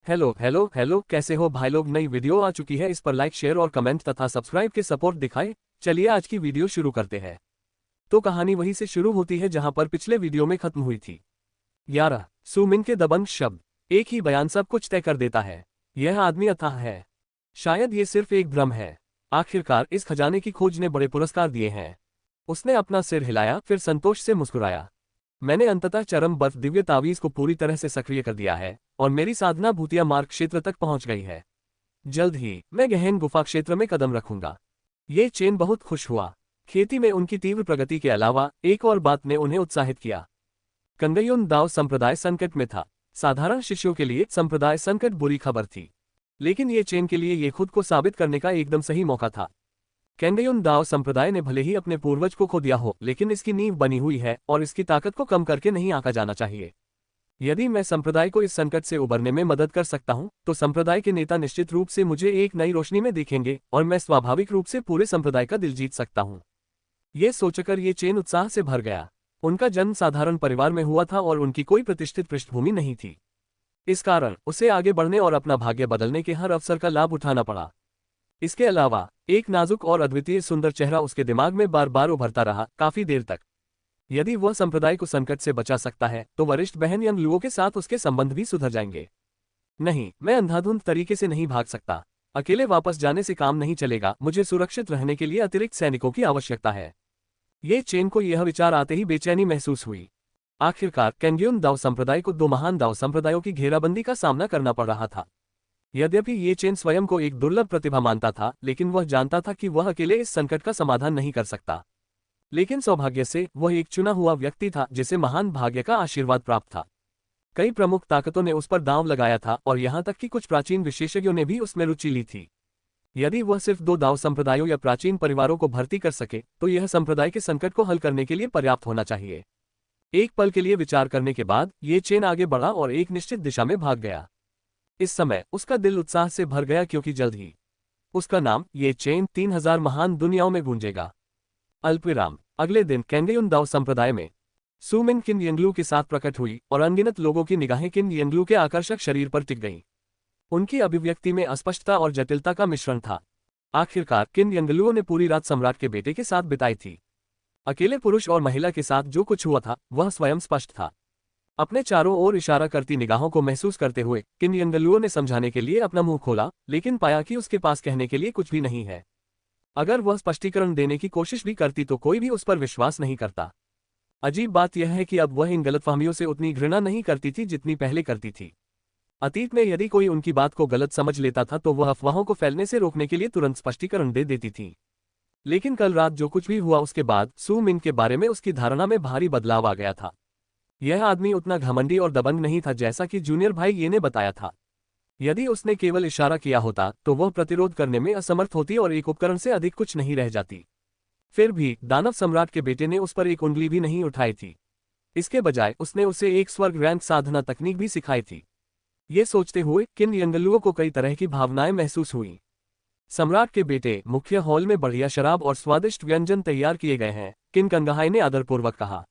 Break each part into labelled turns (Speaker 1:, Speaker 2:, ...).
Speaker 1: Hello hello hello, कैसे हो भाई लोग। नई वीडियो आ चुकी है, इस पर लाइक शेयर और कमेंट तथा सब्सक्राइब के सपोर्ट दिखाएं। चलिए आज की वीडियो शुरू करते हैं। तो कहानी वहीं से शुरू होती है जहां पर पिछले वीडियो में खत्म हुई थी। 11 सुमिन के दबंग शब्द। एक ही बयान सब कुछ तय कर देता है। यह आदमी अथाह है। शायद ये सिर्फ एक भ्रम है। आखिरकार इस खजाने की खोज ने बड़े पुरस्कार दिए हैं। उसने अपना सिर हिलाया, फिर संतोष से मुस्कुराया। मैंने अंततः चरम बर्फ दिव्य तावीज को पूरी तरह से सक्रिय कर दिया है और मेरी साधना भूतिया मार्ग क्षेत्र तक पहुंच गई है। जल्द ही मैं गहन गुफा क्षेत्र में कदम रखूंगा। ये चेन बहुत खुश हुआ। खेती में उनकी तीव्र प्रगति के अलावा एक और बात ने उन्हें उत्साहित किया। कंगयुन दाव संप्रदाय संकट में था। साधारण शिष्यों के लिए संप्रदाय संकट बुरी खबर थी, लेकिन ये चेन के लिए ये खुद को साबित करने का एकदम सही मौका था। कैंगयुन दाओ संप्रदाय ने भले ही अपने पूर्वज को खो दिया हो, लेकिन इसकी नींव बनी हुई है और इसकी ताकत को कम करके नहीं आंका जाना चाहिए। यदि मैं संप्रदाय को इस संकट से उबरने में मदद कर सकता हूं, तो संप्रदाय के नेता निश्चित रूप से मुझे एक नई रोशनी में देखेंगे और मैं स्वाभाविक रूप से पूरे संप्रदाय का दिल जीत सकता हूं। ये सोचकर ये चेन उत्साह से भर गया। उनका जन्म साधारण परिवार में हुआ था और उनकी कोई प्रतिष्ठित पृष्ठभूमि नहीं थी। इस कारण उसे आगे बढ़ने और अपना भाग्य बदलने के हर अवसर का लाभ उठाना पड़ा। इसके अलावा एक नाजुक और अद्वितीय सुंदर चेहरा उसके दिमाग में बार बार उभरता रहा, काफी देर तक। यदि वह संप्रदाय को संकट से बचा सकता है, तो वरिष्ठ बहन यंग लुओ के साथ उसके संबंध भी सुधर जाएंगे। नहीं, मैं अंधाधुंध तरीके से नहीं भाग सकता। अकेले वापस जाने से काम नहीं चलेगा। मुझे सुरक्षित रहने के लिए अतिरिक्त सैनिकों की आवश्यकता है। ये चेन को यह विचार आते ही बेचैनी महसूस हुई। आखिरकार कैंगयुन दाओ संप्रदाय को दो महान दाओ संप्रदायों की घेराबंदी का सामना करना पड़ रहा था। यद्यपि ये चेन स्वयं को एक दुर्लभ प्रतिभा मानता था, लेकिन वह जानता था कि वह अकेले इस संकट का समाधान नहीं कर सकता। लेकिन सौभाग्य से वह एक चुना हुआ व्यक्ति था जिसे महान भाग्य का आशीर्वाद प्राप्त था। कई प्रमुख ताकतों ने उस पर दांव लगाया था और यहां तक कि कुछ प्राचीन विशेषज्ञों ने भी उसमें रुचि ली थी। यदि वह सिर्फ दो दाव संप्रदायों या प्राचीन परिवारों को भर्ती कर सके, तो यह संप्रदाय के संकट को हल करने के लिए पर्याप्त होना चाहिए। एक पल के लिए विचार करने के बाद ये चेन आगे बढ़ा और एक निश्चित दिशा में भाग गया। इस समय उसका दिल उत्साह से भर गया, क्योंकि जल्द ही उसका नाम ये चेन 3000 महान दुनियाओं में गूंजेगा। अल्पविराम। अगले दिन कैंगयुन दाओ संप्रदाय में सुमिन किन यंगलू के साथ प्रकट हुई और अनगिनत लोगों की निगाहें किन यंगलू के आकर्षक शरीर पर टिक गईं। उनकी अभिव्यक्ति में अस्पष्टता और जटिलता का मिश्रण था। आखिरकार किन यंगलुओं ने पूरी रात सम्राट के बेटे के साथ बिताई थी। अकेले पुरुष और महिला के साथ जो कुछ हुआ था वह स्वयं स्पष्ट था। अपने चारों ओर इशारा करती निगाहों को महसूस करते हुए किन यंगलुओं ने समझाने के लिए अपना मुंह खोला, लेकिन पाया कि उसके पास कहने के लिए कुछ भी नहीं है। अगर वह स्पष्टीकरण देने की कोशिश भी करती तो कोई भी उस पर विश्वास नहीं करता। अजीब बात यह है कि अब वह इन गलतफहमियों से उतनी घृणा नहीं करती थी जितनी पहले करती थी। अतीत में यदि कोई उनकी बात को गलत समझ लेता था तो वह अफवाहों को फैलने से रोकने के लिए तुरंत स्पष्टीकरण दे देती थी। लेकिन कल रात जो कुछ भी हुआ उसके बाद सू मिन के बारे में उसकी धारणा में भारी बदलाव आ गया था। यह आदमी उतना घमंडी और दबंग नहीं था जैसा कि जूनियर भाई ये ने बताया था। यदि उसने केवल इशारा किया होता तो वह प्रतिरोध करने में असमर्थ होती और एक उपकरण से अधिक कुछ नहीं रह जाती। फिर भी दानव सम्राट के बेटे ने उस पर एक उंगली भी नहीं उठाई थी। इसके बजाय उसने उसे एक स्वर्ग रैंक साधना तकनीक भी सिखाई थी। ये सोचते हुए किन यंगलुओं को कई तरह की भावनाएं महसूस हुई। सम्राट के बेटे, मुख्य हॉल में बढ़िया शराब और स्वादिष्ट व्यंजन तैयार किए गए हैं, किन कंगहाई ने आदरपूर्वक कहा।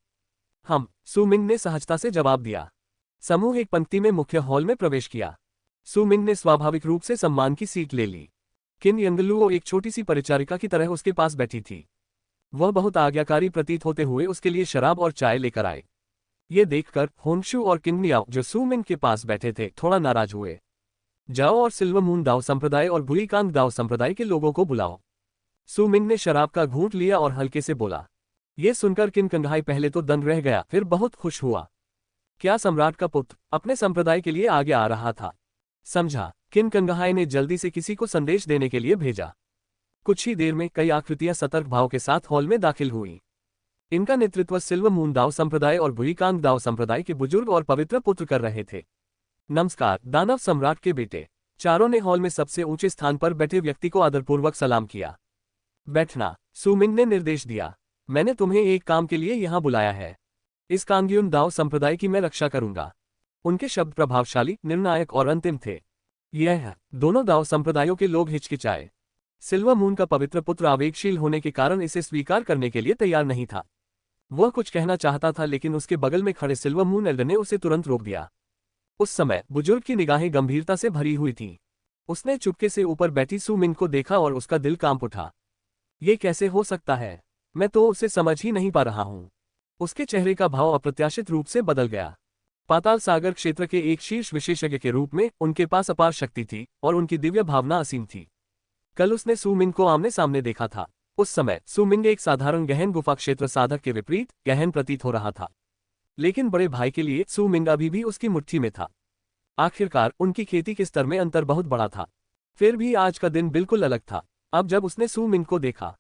Speaker 1: हम, सुमिन ने सहजता से जवाब दिया। समूह एक पंक्ति में मुख्य हॉल में प्रवेश किया। सुमिन ने स्वाभाविक रूप से सम्मान की सीट ले ली। किन यंगलुओ एक छोटी सी परिचारिका की तरह उसके पास बैठी थी। वह बहुत आज्ञाकारी प्रतीत होते हुए उसके लिए शराब और चाय लेकर आए। ये देखकर होंगशु और किन्नियाओ जो सुमिन के पास बैठे थे थोड़ा नाराज हुए। जाओ और सिल्वर मून दाओ संप्रदाय और बुरीकांग दाओ संप्रदाय के लोगों को बुलाओ। सुमिन ने शराब का घूंट लिया और हल्के से बोला। ये सुनकर किन कंगहाई पहले तो दंग रह गया, फिर बहुत खुश हुआ। क्या सम्राट का पुत्र अपने संप्रदाय के लिए आगे आ रहा था? समझा। किन कंगहाई ने जल्दी से किसी को संदेश देने के लिए भेजा। कुछ ही देर में कई आकृतियां सतर्क भाव के साथ हॉल में दाखिल हुई। इनका नेतृत्व सिल्वर मून दाओ संप्रदाय और बुरीकांग दाओ संप्रदाय के बुजुर्ग और पवित्र पुत्र कर रहे थे। नमस्कार दानव सम्राट के बेटे। चारों ने हॉल में सबसे ऊंचे स्थान पर बैठे व्यक्ति को आदरपूर्वक सलाम किया। बैठना, सुमिन ने निर्देश दिया। मैंने तुम्हें एक काम के लिए यहां बुलाया है। इस कांगयुन दाओ संप्रदाय की मैं रक्षा करूंगा। उनके शब्द प्रभावशाली, निर्णायक और अंतिम थे। यह दोनों दाओ संप्रदायों के लोग हिचकिचाए। सिल्वर मून का पवित्र पुत्र आवेगशील होने के कारण इसे स्वीकार करने के लिए तैयार नहीं था। वह कुछ कहना चाहता था, लेकिन उसके बगल में खड़े सिल्वर मून एल्डर ने उसे तुरंत रोक दिया। उस समय बुजुर्ग की निगाहें गंभीरता से भरी हुई थीं। उसने चुपके से ऊपर बैठी सू मिंग को देखा और उसका दिल कांप उठा। ये कैसे हो सकता है? मैं तो उसे समझ ही नहीं पा रहा हूँ। उसके चेहरे का भाव अप्रत्याशित रूप से बदल गया। पाताल सागर क्षेत्र के एक शीर्ष विशेषज्ञ के रूप में उनके पास अपार शक्ति थी और उनकी दिव्य भावना असीम थी। कल उसने सू मिंग को आमने सामने देखा था। उस समय सू मिंग एक साधारण गहन गुफा क्षेत्र साधक के विपरीत गहन प्रतीत हो रहा था। लेकिन बड़े भाई के लिए सू मिंग अभी भी उसकी मुट्ठी में था। आखिरकार उनकी खेती के स्तर में अंतर बहुत बड़ा था। फिर भी आज का दिन बिल्कुल अलग था। अब जब उसने सू मिंग को देखा,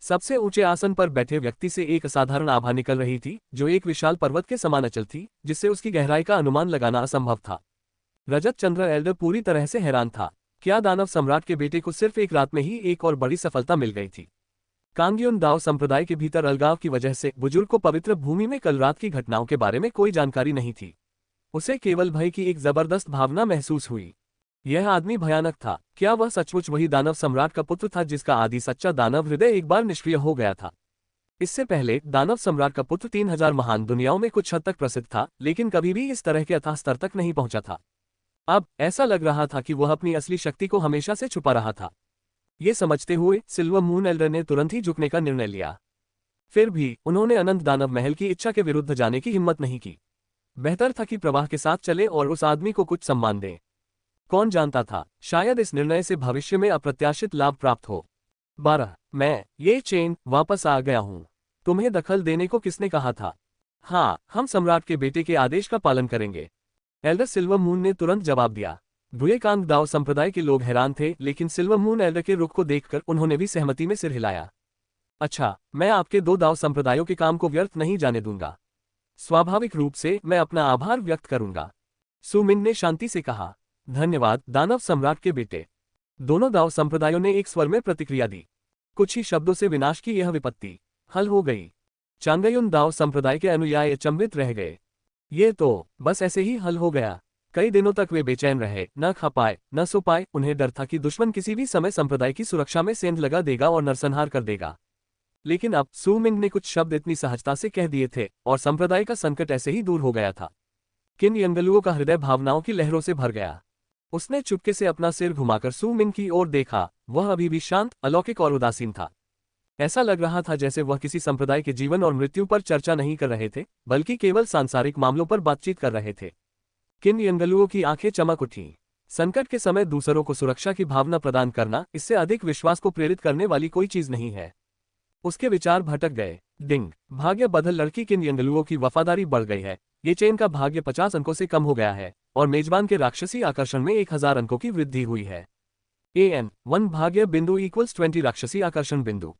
Speaker 1: सबसे ऊंचे आसन पर बैठे व्यक्ति से एक असाधारण आभा निकल रही थी, जो एक विशाल पर्वत के समान अचल थी, जिससे उसकी गहराई का अनुमान लगाना असंभव था। रजत चंद्र एल्डर पूरी तरह से हैरान था। क्या दानव सम्राट के बेटे को सिर्फ एक रात में ही एक और बड़ी सफलता मिल गई थी? कांगयुन दाओ संप्रदाय के भीतर अलगाव की वजह से बुजुर्ग को पवित्र भूमि में कल रात की घटनाओं के बारे में कोई जानकारी नहीं थी। उसे केवल भय की एक जबरदस्त भावना महसूस हुई। यह आदमी भयानक था। क्या वह सचमुच वही दानव सम्राट का पुत्र था जिसका आदि सच्चा दानव हृदय एक बार निष्क्रिय हो गया था? इससे पहले दानव सम्राट का पुत्र 3000 महान दुनियाओं में कुछ हद तक प्रसिद्ध था, लेकिन कभी भी इस तरह के अथाह स्तर तक नहीं पहुंचा था। अब ऐसा लग रहा था कि वह अपनी असली शक्ति को हमेशा से छुपा रहा था। ये समझते हुए सिल्वर मून एल्डर ने तुरंत ही झुकने का निर्णय लिया। फिर भी उन्होंने अनंत दानव महल की इच्छा के विरुद्ध जाने की हिम्मत नहीं की। बेहतर था कि प्रवाह के साथ चले और उस आदमी को कुछ सम्मान दें। कौन जानता था, शायद इस निर्णय से भविष्य में अप्रत्याशित लाभ प्राप्त हो। 12 मैं ये चेन वापस आ गया हूँ। तुम्हें दखल देने को किसने कहा था? हाँ, हम सम्राट के बेटे के आदेश का पालन करेंगे। एल्डर सिल्वर मून ने तुरंत जवाब दिया। भुएकांग दाओ संप्रदाय के लोग हैरान थे, लेकिन सिल्वर मून एल्डर के रुख को देखकर उन्होंने भी सहमति में सिर हिलाया। अच्छा, मैं आपके दो दाओ संप्रदायों के काम को व्यर्थ नहीं जाने दूंगा। स्वाभाविक रूप से मैं अपना आभार व्यक्त करूंगा, सू मिंग ने शांति से कहा। धन्यवाद दानव सम्राट के बेटे। दोनों दाओ संप्रदायों ने एक स्वर में प्रतिक्रिया दी। कुछ ही शब्दों से विनाश की यह विपत्ति हल हो गई। चांगयुन दाओ संप्रदाय के अनुयायी अचंभित रह गए। ये तो बस ऐसे ही हल हो गया। कई दिनों तक वे बेचैन रहे, न खा पाए न सो पाए। उन्हें डर था कि दुश्मन किसी भी समय संप्रदाय की सुरक्षा में सेंध लगा देगा और नरसंहार कर देगा। लेकिन अब सू मिंग ने कुछ शब्द इतनी सहजता से कह दिए थे और संप्रदाय का संकट ऐसे ही दूर हो गया था। किन यंगलुओं का हृदय भावनाओं की लहरों से भर गया। उसने चुपके से अपना सिर घुमाकर सू मिंग की ओर देखा। वह अभी भी शांत, अलौकिक और उदासीन था। ऐसा लग रहा था जैसे वह किसी संप्रदाय के जीवन और मृत्यु पर चर्चा नहीं कर रहे थे, बल्कि केवल सांसारिक मामलों पर बातचीत कर रहे थे। किन यंगलुओं की आंखें चमक उठीं। संकट के समय दूसरों को सुरक्षा की भावना प्रदान करना, इससे अधिक विश्वास को प्रेरित करने वाली कोई चीज नहीं है। उसके विचार भटक गए। डिंग, भाग्य बदल लड़की किन यंगलुओं की वफादारी बढ़ गई है। ये चेन का भाग्य 50 अंकों से कम हो गया है और मेजबान के राक्षसी आकर्षण में 1000 अंकों की वृद्धि हुई है। AN1 भाग्य बिंदु इक्वल्स 20 राक्षसी आकर्षण बिंदु।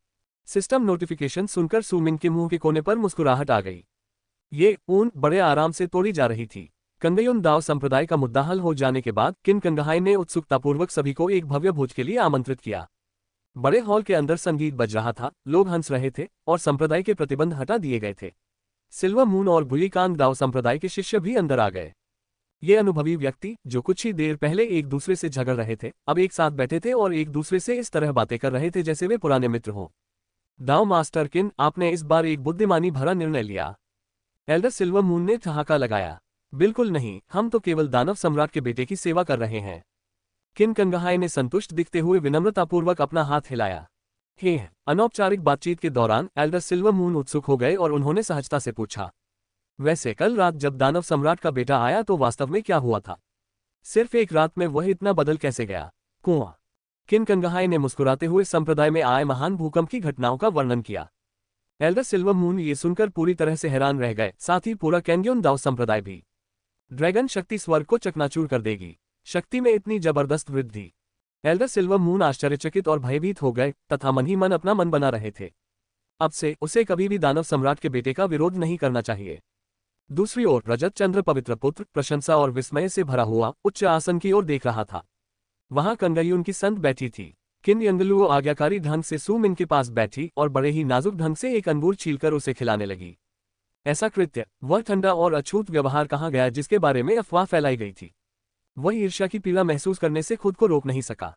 Speaker 1: सिस्टम नोटिफिकेशन सुनकर सू मिंग के मुंह के कोने पर मुस्कुराहट आ गई। ये ऊन बड़े आराम से तोड़ी जा रही थी। कंगयुन दाओ संप्रदाय का मुद्दा हल हो जाने के बाद किन कंगहाई ने उत्सुकतापूर्वक सभी को एक भव्य भोज के लिए आमंत्रित किया। बड़े हॉल के अंदर संगीत बज रहा था, लोग हंस रहे थे और संप्रदाय के प्रतिबंध हटा दिए गए थे। सिल्वर मून और भुएकांग दाओ संप्रदाय के शिष्य भी अंदर आ गए। ये अनुभवी व्यक्ति, जो कुछ ही देर पहले एक दूसरे से झगड़ रहे थे, अब एक साथ बैठे थे और एक दूसरे से इस तरह बातें कर रहे थे जैसे वे पुराने मित्र हों। दाओ मास्टर किन, आपने इस बार एक बुद्धिमानी भरा निर्णय लिया। एल्डर सिल्वर मून ने ठहाका लगाया। बिल्कुल नहीं, हम तो केवल दानव सम्राट के बेटे की सेवा कर रहे हैं। किन कंगहाई ने संतुष्ट दिखते हुए विनम्रतापूर्वक अपना हाथ हिलाया। हे, अनौपचारिक बातचीत के दौरान एल्डर सिल्वर मून उत्सुक हो गए और उन्होंने सहजता से पूछा, वैसे कल रात जब दानव सम्राट का बेटा आया तो वास्तव में क्या हुआ था? सिर्फ एक रात में वह इतना बदल कैसे गया? कुआं। किन कंगहाई ने मुस्कुराते हुए संप्रदाय में आए महान भूकंप की घटनाओं का वर्णन किया। एल्डर सिल्वर मून ये सुनकर पूरी तरह से हैरान रह गए, साथ ही पूरा कैंगयुन दाओ संप्रदाय भी। ड्रैगन शक्ति स्वर्ग को चकनाचूर कर देगी। शक्ति में इतनी जबरदस्त वृद्धि। एल्डर सिल्वर मून आश्चर्यचकित और भयभीत हो गए तथा मन ही मन अपना मन बना रहे थे। अब से उसे कभी भी दानव सम्राट के बेटे का विरोध नहीं करना चाहिए। दूसरी ओर रजत चंद्र पवित्र पुत्र प्रशंसा और विस्मय से भरा हुआ उच्च आसन की ओर देख रहा था। वहां कंगयुन की संत बैठी थी। किन यंगलुओ आज्ञाकारी ढंग से सू मिंग के पास बैठी और बड़े ही नाजुक ढंग से एक अंगूर छीलकर उसे खिलाने लगी। ऐसा कृत्य, वह ठंडा और अछूत व्यवहार कहाँ गया जिसके बारे में अफवाह फैलाई गई थी। वह ईर्ष्या की पीड़ा महसूस करने से खुद को रोक नहीं सका।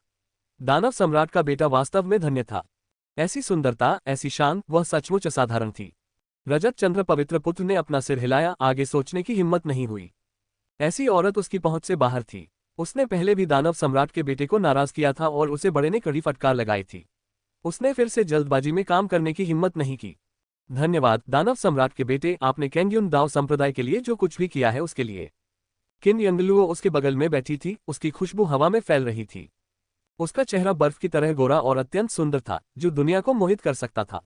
Speaker 1: दानव सम्राट का बेटा वास्तव में धन्य था। ऐसी सुंदरता, ऐसी शान, वह सचमुच असाधारण थी। रजत चंद्र पवित्र पुत्र ने अपना सिर हिलाया, आगे सोचने की हिम्मत नहीं हुई। ऐसी औरत उसकी पहुंच से बाहर थी। उसने पहले भी दानव सम्राट के बेटे को नाराज किया था और उसे बड़े ने कड़ी फटकार लगाई थी। उसने फिर से जल्दबाजी में काम करने की हिम्मत नहीं की। धन्यवाद दानव सम्राट के बेटे, आपने कैंगयुन दाओ संप्रदाय के लिए जो कुछ भी किया है उसके लिए। किन यंगलुओ उसके बगल में बैठी थी, उसकी खुशबू हवा में फैल रही थी। उसका चेहरा बर्फ की तरह गोरा और अत्यंत सुंदर था, जो दुनिया को मोहित कर सकता था।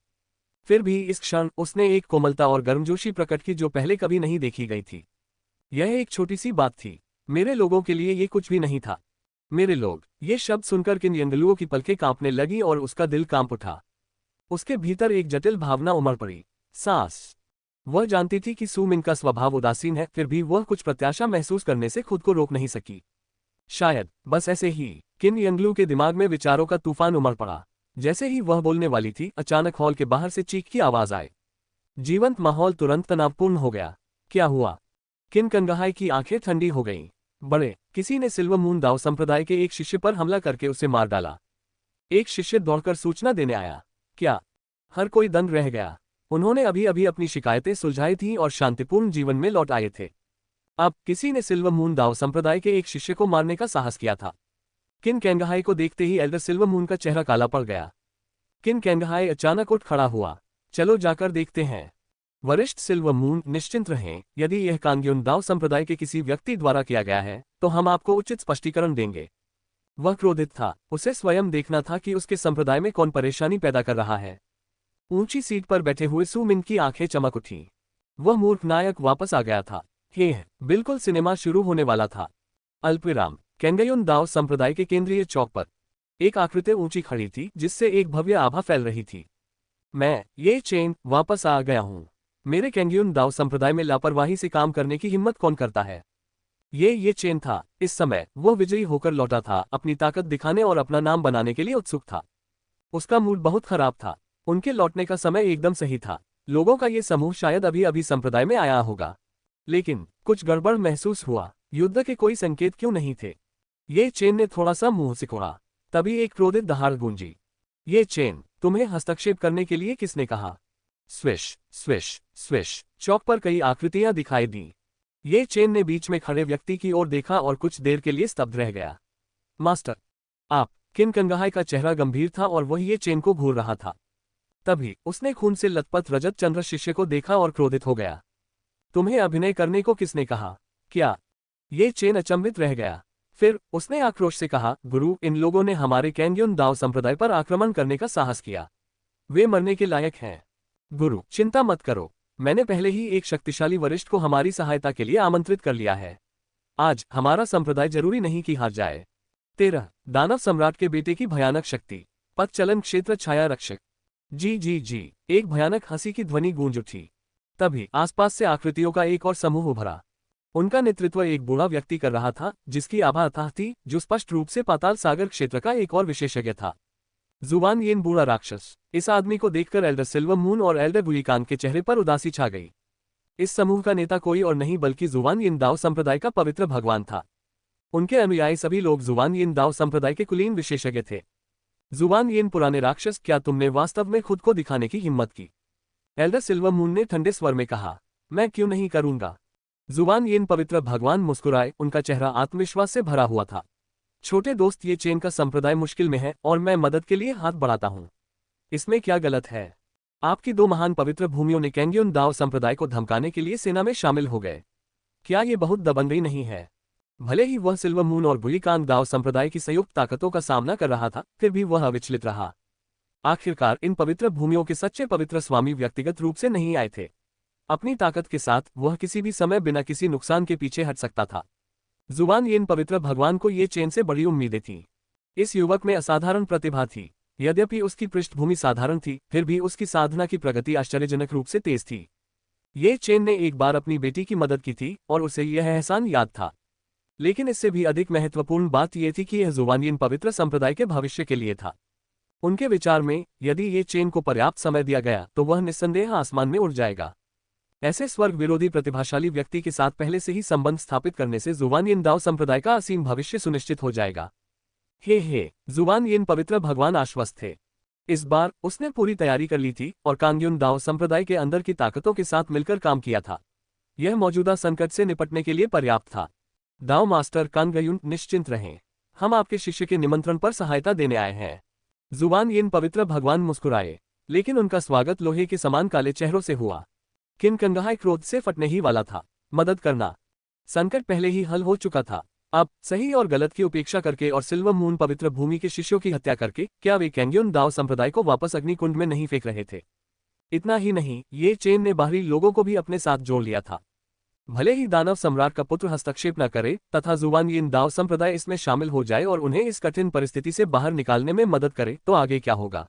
Speaker 1: फिर भी इस क्षण उसने एक कोमलता और गर्मजोशी प्रकट की जो पहले कभी नहीं देखी गई थी। यह एक छोटी सी बात थी। मेरे लोगों के लिए ये कुछ भी नहीं था। मेरे लोग, ये शब्द सुनकर किन यंगलुओं की पलकें कांपने लगी और उसका दिल कांप उठा। उसके भीतर एक जटिल भावना उमड़ पड़ी, सांस। वह जानती थी कि सू मिन का स्वभाव उदासीन है, फिर भी वह कुछ प्रत्याशा महसूस करने से खुद को रोक नहीं सकी। शायद बस ऐसे ही किन यंगलू के दिमाग में विचारों का तूफान उमड़ पड़ा। जैसे ही वह बोलने वाली थी, अचानक हॉल के बाहर से चीख की आवाज आई। जीवंत माहौल तुरंत तनावपूर्ण हो गया। क्या हुआ? किन कंगहाई की आंखें ठंडी हो गईं। बड़े, किसी ने सिल्वर मून दाओ संप्रदाय के एक शिष्य पर हमला करके उसे मार डाला। एक शिष्य दौड़कर सूचना देने आया। क्या? हर कोई दंग रह गया। उन्होंने अभी अभी अपनी शिकायतें सुलझाई थीं और शांतिपूर्ण जीवन में लौट आए थे। अब किसी ने सिल्वर मून दाओ संप्रदाय के एक शिष्य को मारने का साहस किया था। किन कैंगहाई को देखते ही एल्डर सिल्वर मून का चेहरा काला पड़ गया। किन कैंगहाई अचानक उठ खड़ा हुआ। चलो जाकर देखते हैं। वरिष्ठ सिल्वर मून, निश्चिंत रहें, यदि यह कांग्युन दाओ संप्रदाय के किसी व्यक्ति द्वारा किया गया है तो हम आपको उचित स्पष्टीकरण देंगे। वह क्रोधित था। उसे स्वयं देखना था कि उसके संप्रदाय में कौन परेशानी पैदा कर रहा है। ऊंची सीट पर बैठे हुए सू मिन की आंखें चमक उठीं। वह मूर्ख नायक वापस आ गया था। बिल्कुल सिनेमा शुरू होने वाला था। अल्पविराम। कैंगयुन दाओ संप्रदाय के केंद्रीय चौक पर एक आकृति ऊंची खड़ी थी जिससे एक भव्य आभा फैल रही थी। मैं, ये चेन, वापस आ गया हूं। मेरे कैंगयुन दाओ संप्रदाय में लापरवाही से काम करने की हिम्मत कौन करता है? ये चेन था। इस समय वह विजयी होकर लौटा था, अपनी ताकत दिखाने और अपना नाम बनाने के लिए उत्सुक था। उसका मूड बहुत खराब था। उनके लौटने का समय एकदम सही था। लोगों का ये समूह शायद अभी अभी संप्रदाय में आया होगा, लेकिन कुछ गड़बड़ महसूस हुआ। युद्ध के कोई संकेत क्यों नहीं थे? ये चेन ने थोड़ा सा मुंह सिकोड़ा। तभी एक क्रोधित दहाड़ गूंजी। ये चेन, तुम्हें हस्तक्षेप करने के लिए किसने कहा? Swish swish swish. चौक पर कई आकृतियां दिखाई दी। ये चेन ने बीच में खड़े व्यक्ति की ओर देखा और कुछ देर के लिए स्तब्ध रह गया। मास्टर, आप? किन कंगहाई का चेहरा गंभीर था और वह ये चेन को घूर रहा था। तभी उसने खून से लथपथ रजत चंद्र शिष्य को देखा और क्रोधित हो गया। तुम्हें अभिनय करने को किसने कहा? क्या? ये चेन अचंभित रह गया। फिर उसने आक्रोश से कहा, गुरु, इन लोगों ने हमारे कैंगयुन दाओ संप्रदाय पर आक्रमण करने का साहस किया। वे मरने के लायक हैं। गुरु, चिंता मत करो। मैंने पहले ही एक शक्तिशाली वरिष्ठ को हमारी सहायता के लिए आमंत्रित कर लिया है। आज हमारा संप्रदाय जरूरी नहीं कि हार जाए। 13 दानव सम्राट के बेटे की भयानक शक्ति। पथ चलन क्षेत्र छाया रक्षक। जी। एक भयानक हंसी की ध्वनि गूंज उठी। तभी आसपास से आकृतियों का एक और समूह उभरा। उनका नेतृत्व एक बूढ़ा व्यक्ति कर रहा था, जिसकी आभा अथाह थी, जो स्पष्ट रूप से पाताल सागर क्षेत्र का एक और विशेषज्ञ था। जुबान येन, बूढ़ा राक्षस। इस आदमी को देखकर एल्डर सिल्वर मून और एल्डर बुईकान के चेहरे पर उदासी छा गई। इस समूह का नेता कोई और नहीं बल्कि जुबान येन दाओ संप्रदाय का पवित्र भगवान था। उनके अनुयायी सभी लोग जुबान येन दाओ संप्रदाय के कुलीन विशेषज्ञ थे। जुबान येन, पुराने राक्षस, क्या तुमने वास्तव में खुद को दिखाने की हिम्मत की? एल्डर सिल्वर मून ने ठंडे स्वर में कहा। मैं क्यों नहीं करूंगा? जुबान येन पवित्र भगवान मुस्कुराए, उनका चेहरा आत्मविश्वास से भरा हुआ था। छोटे दोस्त, ये चेन का संप्रदाय मुश्किल में है और मैं मदद के लिए हाथ बढ़ाता हूं। इसमें क्या गलत है? आपकी 2 महान पवित्र भूमियों ने कैंगयुन दाओ संप्रदाय को धमकाने के लिए सेना में शामिल हो गए। क्या ये बहुत दबंगई नहीं है? भले ही वह सिल्वर मून और बुईकान दाओ संप्रदाय की संयुक्त ताकतों का सामना कर रहा था, फिर भी वह अविचलित रहा। आखिरकार इन पवित्र भूमियों के सच्चे पवित्र स्वामी व्यक्तिगत रूप से नहीं आए थे। अपनी ताकत के साथ वह किसी भी समय बिना किसी नुकसान के पीछे हट सकता था। जुबान येन पवित्र भगवान को ये चेन से बड़ी उम्मीदें थीं। इस युवक में असाधारण प्रतिभा थी। यद्यपि उसकी पृष्ठभूमि साधारण थी, फिर भी उसकी साधना की प्रगति आश्चर्यजनक रूप से तेज थी। ये चेन ने एक बार अपनी बेटी की मदद की थी और उसे यह एहसान याद था। लेकिन इससे भी अधिक महत्वपूर्ण बात यह थी कि यह जुबान येन पवित्र संप्रदाय के भविष्य के लिए था। उनके विचार में, यदि ये चेन को पर्याप्त समय दिया गया तो वह निस्संदेह आसमान में उड़ जाएगा। ऐसे स्वर्ग विरोधी प्रतिभाशाली व्यक्ति के साथ पहले से ही संबंध स्थापित करने से जुबान येन दाओ संप्रदाय का असीम भविष्य सुनिश्चित हो जाएगा। जुबान येन पवित्र भगवान आश्वस्त थे। इस बार उसने पूरी तैयारी कर ली थी और कांग्युन दाओ संप्रदाय के अंदर की ताकतों के साथ मिलकर काम किया था। यह मौजूदा संकट से निपटने के लिए पर्याप्त था। दाओ मास्टर कांगयुन, निश्चिंत रहें, हम आपके शिष्य के निमंत्रण पर सहायता देने आए हैं। जुबान यिन पवित्र भगवान मुस्कुराए, लेकिन उनका स्वागत लोहे के समान काले चेहरों से हुआ। किन कंगहाई क्रोध से फटने ही वाला था। मदद करना। संकट पहले ही हल हो चुका था। अब सही और गलत की उपेक्षा करके और सिल्वर मून पवित्र भूमि के शिष्यों की हत्या करके क्या वे कैंग्योन दाओ संप्रदाय को वापस अग्निकुंड में नहीं फेंक रहे थे? इतना ही नहीं, ये चेन ने बाहरी लोगों को भी अपने साथ जोड़ लिया था। भले ही दानव सम्राट का पुत्र हस्तक्षेप न करे तथा जुबान यिन दाओ संप्रदाय इसमें शामिल हो जाए और उन्हें इस कठिन परिस्थिति से बाहर निकालने में मदद करे, तो आगे क्या होगा?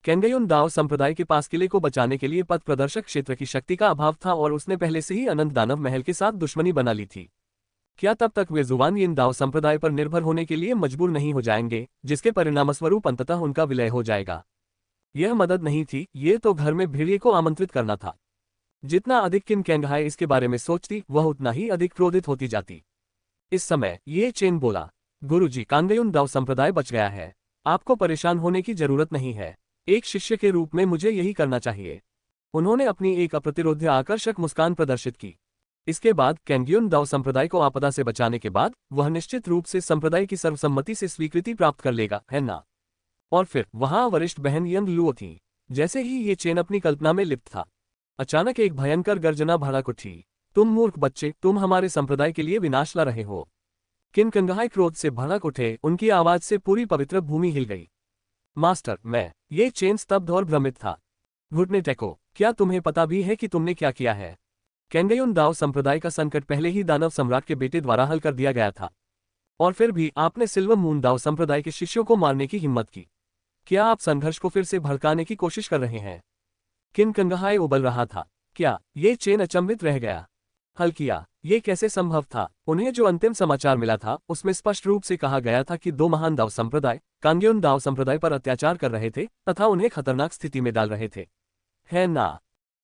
Speaker 1: कैंगयुन दाओ संप्रदाय के पास किले को बचाने के लिए पथ प्रदर्शक क्षेत्र की शक्ति का अभाव था और उसने पहले से ही अनंत दानव महल के साथ दुश्मनी बना ली थी। क्या तब तक वे जुबान यिन दाओ संप्रदाय पर निर्भर होने के लिए मजबूर नहीं हो जाएंगे, जिसके परिणामस्वरूप अंततः उनका विलय हो जाएगा? यह मदद नहीं थी, ये तो घर में भेड़िए को आमंत्रित करना था। जितना अधिक किन कैंगहाई इसके बारे में सोचती, वह उतना ही अधिक क्रोधित होती जाती। इस समय ये चेन बोला, गुरुजी, कांगयुन दाओ संप्रदाय बच गया है, आपको परेशान होने की जरूरत नहीं है। एक शिष्य के रूप में मुझे यही करना चाहिए। उन्होंने अपनी एक अप्रतिरोध्य आकर्षक मुस्कान प्रदर्शित की। इसके बाद कैंगयुन दाओ संप्रदाय को आपदा से बचाने के बाद वह निश्चित रूप से संप्रदाय की सर्वसम्मति से स्वीकृति प्राप्त कर लेगा, है ना? और फिर वहां वरिष्ठ बहन यंग लुओ थी। जैसे ही ये चेन अपनी कल्पना में लिप्त था, अचानक एक भयंकर गर्जना भड़क उठी। तुम मूर्ख बच्चे, तुम हमारे संप्रदाय के लिए विनाश ला रहे हो। किन कंगहाई क्रोध से भड़क उठे, उनकी आवाज से पूरी पवित्र भूमि हिल गई। मास्टर, मैं। ये चेन स्तब्ध और भ्रमित था। घुटने टेको, क्या तुम्हें पता भी है कि तुमने क्या किया है? कैंगयुन दाओ संप्रदाय का संकट पहले ही दानव सम्राट के बेटे द्वारा हल कर दिया गया था, और फिर भी आपने सिल्वर मून दाओ संप्रदाय के शिष्यों को मारने की हिम्मत की। क्या आप संघर्ष को फिर से भड़काने की कोशिश कर रहे हैं? किन कंगहाई उबल रहा था। क्या ये चेन अचंभित रह गया? हल किया? ये कैसे संभव था? उन्हें जो अंतिम समाचार मिला था उसमें स्पष्ट रूप से कहा गया था कि दो महान दाओ संप्रदाय कांगयुन दाओ संप्रदाय पर अत्याचार कर रहे थे तथा उन्हें खतरनाक स्थिति में डाल रहे थे, है ना?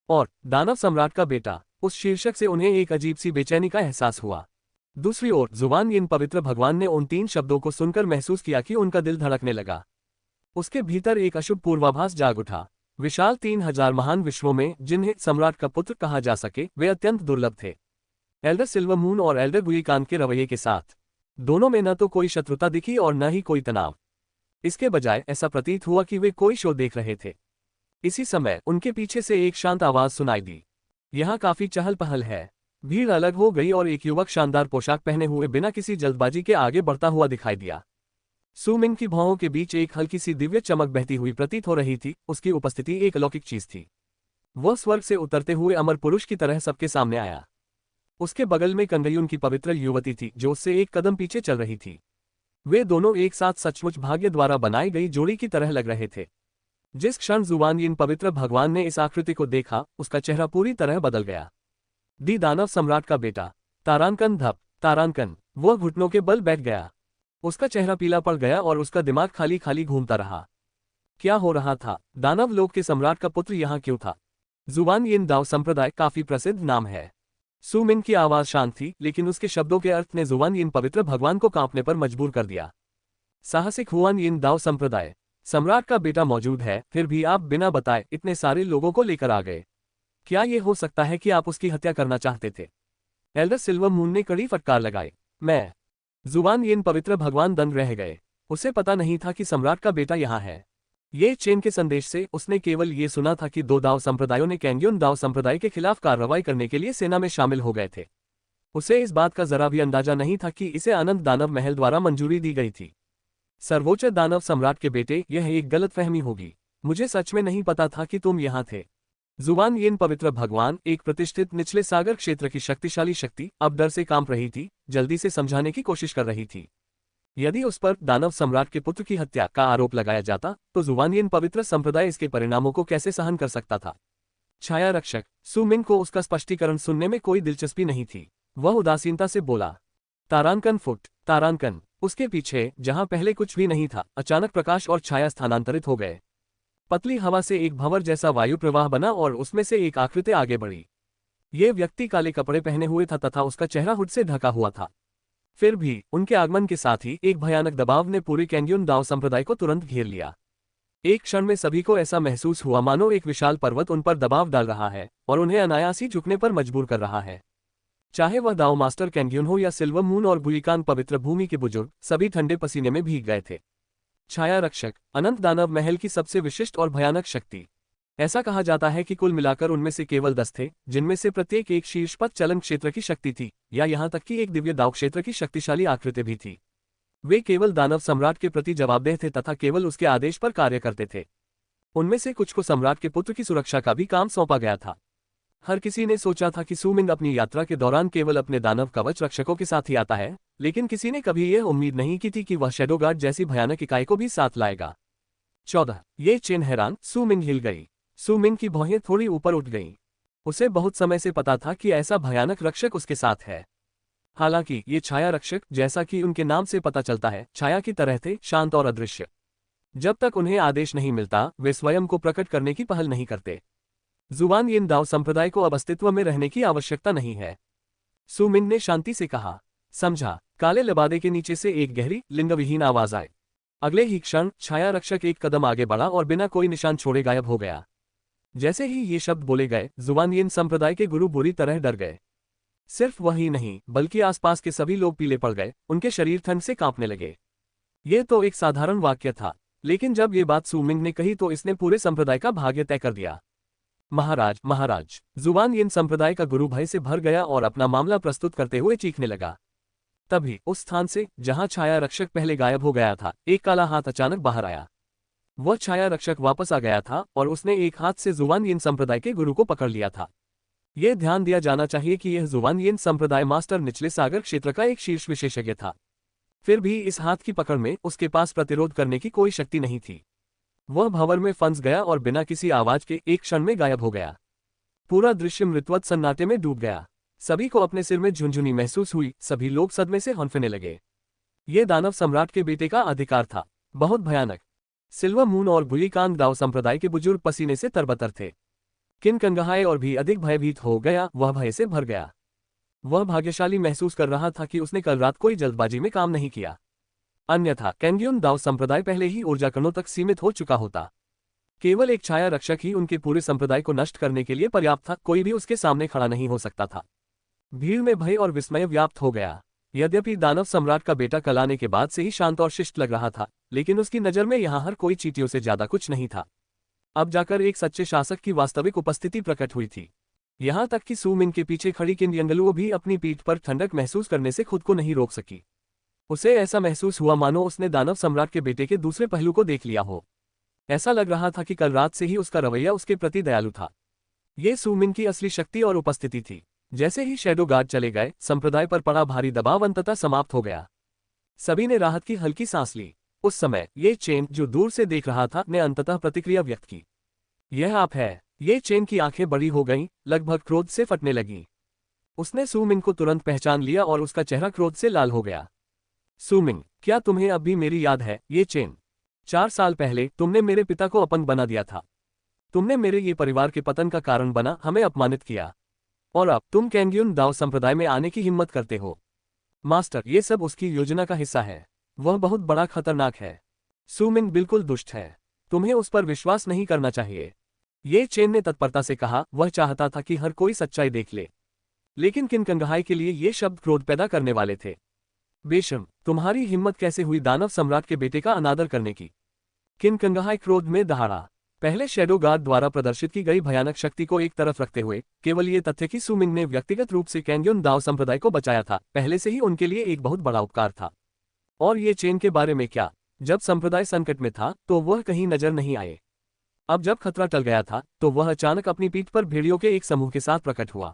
Speaker 1: और दानव सम्राट का बेटा, उस शीर्षक से उन्हें एक अजीब सी बेचैनी का एहसास हुआ। दूसरी ओर जुबान यिन पवित्र भगवान ने उन 3 शब्दों को सुनकर महसूस किया कि उनका दिल धड़कने लगा। उसके भीतर एक अशुभ पूर्वाभास जाग उठा। विशाल 3000 महान विश्वों में जिन्हें सम्राट का पुत्र कहा जा सके, वे अत्यंत दुर्लभ थे। एल्डर सिल्वर मून और एल्डर गुईकान के रवैये के साथ दोनों में न तो कोई शत्रुता दिखी और न ही कोई तनाव। इसके बजाय ऐसा प्रतीत हुआ कि वे कोई शो देख रहे थे। इसी समय उनके पीछे से एक शांत आवाज सुनाई दी। यहाँ काफी चहल पहल है। भीड़ अलग हो गई और एक युवक शानदार पोशाक पहने हुए बिना किसी जल्दबाजी के आगे बढ़ता हुआ दिखाई दिया। सुमिंग की भौहों के बीच एक हल्की सी दिव्य चमक बहती हुई प्रतीत हो रही थी। उसकी उपस्थिति एक अलौकिक चीज थी। वह स्वर्ग से उतरते हुए अमर पुरुष की तरह सबके सामने आया। उसके बगल में कंगयुन की पवित्र युवती थी जो उससे एक कदम पीछे चल रही थी। वे दोनों एक साथ सचमुच भाग्य द्वारा बनाई गई जोड़ी की तरह लग रहे थे। जिस क्षण जुबान यिन पवित्र भगवान ने इस आकृति को देखा, उसका चेहरा पूरी तरह बदल गया। दी दानव सम्राट का बेटा, तारानकन धप, तारानकन। वह घुटनों के बल बैठ गया। उसका चेहरा पीला पड़ गया और उसका दिमाग खाली खाली घूमता रहा। क्या हो रहा था? दानव लोक के सम्राट का पुत्र यहाँ क्यों था? जुबान यिन दाओ संप्रदाय काफी प्रसिद्ध नाम है। सुमिन की आवाज शांत थी, लेकिन उसके शब्दों के अर्थ ने जुबान यिन पवित्र भगवान को कांपने पर मजबूर कर दिया। साहसिक हुआन यिन दाओ संप्रदाय, सम्राट का बेटा मौजूद है, फिर भी आप बिना बताए इतने सारे लोगों को लेकर आ गए। क्या ये हो सकता है कि आप उसकी हत्या करना चाहते थे? एल्डर सिल्वर मून ने कड़ी फटकार लगाई। मैं। जुबान यिन पवित्र भगवान दंग रह गए। उसे पता नहीं था कि सम्राट का बेटा यहाँ है। ये चेन के संदेश से उसने केवल ये सुना था कि 2 दाओ संप्रदायों ने कैंगयुन दाओ संप्रदाय के खिलाफ कार्रवाई करने के लिए सेना में शामिल हो गए थे। उसे इस बात का जरा भी अंदाजा नहीं था कि इसे अनंत दानव महल द्वारा मंजूरी दी गई थी। सर्वोच्च दानव सम्राट के बेटे, यह एक गलतफहमी होगी। मुझे सच में नहीं पता था कि तुम यहाँ थे। जुबान यिन पवित्र भगवान, एक प्रतिष्ठित निचले सागर क्षेत्र की शक्तिशाली शक्ति, अब डर से कांप रही थी, जल्दी से समझाने की कोशिश कर रही थी। यदि उस पर दानव सम्राट के पुत्र की हत्या का आरोप लगाया जाता, तो जुबान यिन पवित्र संप्रदाय इसके परिणामों को कैसे सहन कर सकता था? छाया रक्षक सुमिंग को उसका स्पष्टीकरण सुनने में कोई दिलचस्पी नहीं थी। वह उदासीनता से बोला, तारानकन फुट, तारानकन। उसके पीछे, जहां पहले कुछ भी नहीं था, अचानक प्रकाश और छाया स्थानांतरित हो गए। पतली हवा से एक भंवर जैसा वायु प्रवाह बना और उसमें से एक आकृति आगे बढ़ी। ये व्यक्ति काले कपड़े पहने हुए था तथा उसका चेहरा हुड से ढका हुआ था। फिर भी उनके आगमन के साथ ही एक भयानक दबाव ने पूरे कैंगयुन दाओ संप्रदाय को तुरंत घेर लिया। एक क्षण में सभी को ऐसा महसूस हुआ मानो एक विशाल पर्वत उन पर दबाव डाल रहा है और उन्हें अनायास ही झुकने पर मजबूर कर रहा है। चाहे वह दाओ मास्टर कैंग्यून हो या सिल्वर मून और बुलिकान पवित्र भूमि के बुजुर्ग, सभी ठंडे पसीने में भीग गए थे। छाया रक्षक, अनंत दानव महल की सबसे विशिष्ट और भयानक शक्ति। ऐसा कहा जाता है कि कुल मिलाकर उनमें से केवल 10 थे, जिनमें से प्रत्येक एक शीर्ष पर चलन क्षेत्र की शक्ति थी, या यहां तक कि एक दिव्य दाव क्षेत्र की शक्तिशाली आकृति भी थी। वे केवल दानव सम्राट के प्रति जवाबदेह थे तथा केवल उसके आदेश पर कार्य करते थे। उनमें से कुछ को सम्राट के पुत्र की सुरक्षा का भी काम सौंपा गया था। हर किसी ने सोचा था कि सु मिंग अपनी यात्रा के दौरान केवल अपने दानव कवच रक्षकों के साथ ही आता है, लेकिन किसी ने कभी यह उम्मीद नहीं की थी कि वह शैडो गार्ड जैसी भयानक इकाई को भी साथ लाएगा। 14 ये चेन हैरान, सु मिंग हिल गई। सु मिंग की भौहें थोड़ी ऊपर उठ गईं। उसे बहुत समय से पता था कि ऐसा भयानक रक्षक उसके साथ है। हालांकि ये छाया रक्षक, जैसा कि उनके नाम से पता चलता है, छाया की तरह थे, शांत और अदृश्य। जब तक उन्हें आदेश नहीं मिलता, वे स्वयं को प्रकट करने की पहल नहीं करते। जुबान यिन दाओ संप्रदाय को अब अस्तित्व में रहने की आवश्यकता नहीं है, सु मिंग ने शांति से कहा। समझा। काले लबादे के नीचे से एक गहरी, लिंगविहीन आवाज आई। अगले ही क्षण छाया रक्षक एक कदम आगे बढ़ा और बिना कोई निशान छोड़े गायब हो गया। जैसे ही ये शब्द बोले गए, जुबान यिन संप्रदाय के गुरु बुरी तरह डर गए। सिर्फ वही नहीं, बल्कि आसपास के सभी लोग पीले पड़ गए, उनके शरीर ठंड से कांपने लगे। यह तो एक साधारण वाक्य था, लेकिन जब ये बात सु मिंग ने कही तो इसने पूरे संप्रदाय का भाग्य तय कर दिया। महाराज, महाराज! जुबान यिन संप्रदाय का गुरु भय से भर गया और अपना मामला प्रस्तुत करते हुए चीखने लगा। तभी उस स्थान से, जहां छाया रक्षक पहले गायब हो गया था, एक काला हाथ अचानक बाहर आया। वह छाया रक्षक वापस आ गया था और उसने एक हाथ से जुबान यिन संप्रदाय के गुरु को पकड़ लिया था। यह ध्यान दिया जाना चाहिए कि यह जुबान यिन संप्रदाय मास्टर निचले सागर क्षेत्र का एक शीर्ष विशेषज्ञ था। फिर भी इस हाथ की पकड़ में उसके पास प्रतिरोध करने की कोई शक्ति नहीं थी। वह भंवर में फंस गया और बिना किसी आवाज के एक क्षण में गायब हो गया। पूरा दृश्य मृतवत सन्नाटे में डूब गया। सभी को अपने सिर में झुनझुनी महसूस हुई, सभी लोग सदमे से हौंफने लगे। ये दानव सम्राट के बेटे का अधिकार था। बहुत भयानक। सिल्वर मून और बुलिकान दाओ संप्रदाय के बुजुर्ग पसीने से तरबतर थे। किन कंगहाय और भी अधिक भयभीत हो गया, वह भय से भर गया। वह भाग्यशाली महसूस कर रहा था कि उसने कल रात कोई जल्दबाजी में काम नहीं किया, अन्यथा कैंग्यून दाओ संप्रदाय पहले ही ऊर्जा कणों तक सीमित हो चुका होता। केवल एक छाया रक्षक ही उनके पूरे संप्रदाय को नष्ट करने के लिए पर्याप्त था, कोई भी उसके सामने खड़ा नहीं हो सकता था। भीड़ में भय और विस्मय व्याप्त हो गया। यद्यपि दानव सम्राट का बेटा कल आने के बाद से ही शांत और शिष्ट लग रहा था, लेकिन उसकी नज़र में यहाँ हर कोई चींटियों से ज्यादा कुछ नहीं था। अब जाकर एक सच्चे शासक की वास्तविक उपस्थिति प्रकट हुई थी। यहाँ तक कि सु मिंग के पीछे खड़ी किन यंगलुओ भी अपनी पीठ पर ठंडक महसूस करने से खुद को नहीं रोक सकी। उसे ऐसा महसूस हुआ मानो उसने दानव सम्राट के बेटे के दूसरे पहलू को देख लिया हो। ऐसा लग रहा था कि कल रात से ही उसका रवैया उसके प्रति दयालु था। ये सु मिंग की असली शक्ति और उपस्थिति थी। जैसे ही शैडो गार्ड चले गए, संप्रदाय पर पड़ा भारी दबाव अंततः समाप्त हो गया। सभी ने राहत की हल्की सांस ली। उस समय ये चेन, जो दूर से देख रहा था, ने अंततः प्रतिक्रिया व्यक्त की। यह आप है। ये चेन की आंखें बड़ी हो गईं, लगभग क्रोध से फटने लगीं। उसने सु मिंग को तुरंत पहचान लिया और उसका चेहरा क्रोध से लाल हो गया। सु मिंग, क्या तुम्हें अब भी मेरी याद है? ये चेन, 4 साल पहले तुमने मेरे पिता को अपंग बना दिया था। तुमने मेरे ये परिवार के पतन का कारण बना, हमें अपमानित किया, और अब तुम कैंग्यून दाओ संप्रदाय में आने की हिम्मत करते हो। मास्टर, ये सब उसकी योजना का हिस्सा है। वह बहुत बड़ा खतरनाक है। सु मिंग बिल्कुल दुष्ट है। तुम्हें उस पर विश्वास नहीं करना चाहिए। ये चेन ने तत्परता से कहा। वह चाहता था कि हर कोई सच्चाई देख ले, लेकिन किन कंगहाई के लिए ये शब्द क्रोध पैदा करने वाले थे। बेशर्म, तुम्हारी हिम्मत कैसे हुई दानव सम्राट के बेटे का अनादर करने की? किन कंगहाई क्रोध में दहाड़ा। पहले शैडो गार्ड द्वारा प्रदर्शित की गई भयानक शक्ति को एक तरफ रखते हुए, केवल ये तथ्य कि सु मिंग ने व्यक्तिगत रूप से कैंग्यून दाओ संप्रदाय को बचाया था, पहले से ही उनके लिए एक बहुत बड़ा उपकार था। और ये चेन के बारे में क्या? जब संप्रदाय संकट में था तो वह कहीं नजर नहीं आए। अब जब खतरा टल गया था तो वह अचानक अपनी पीठ पर भेड़ियों के एक समूह के साथ प्रकट हुआ।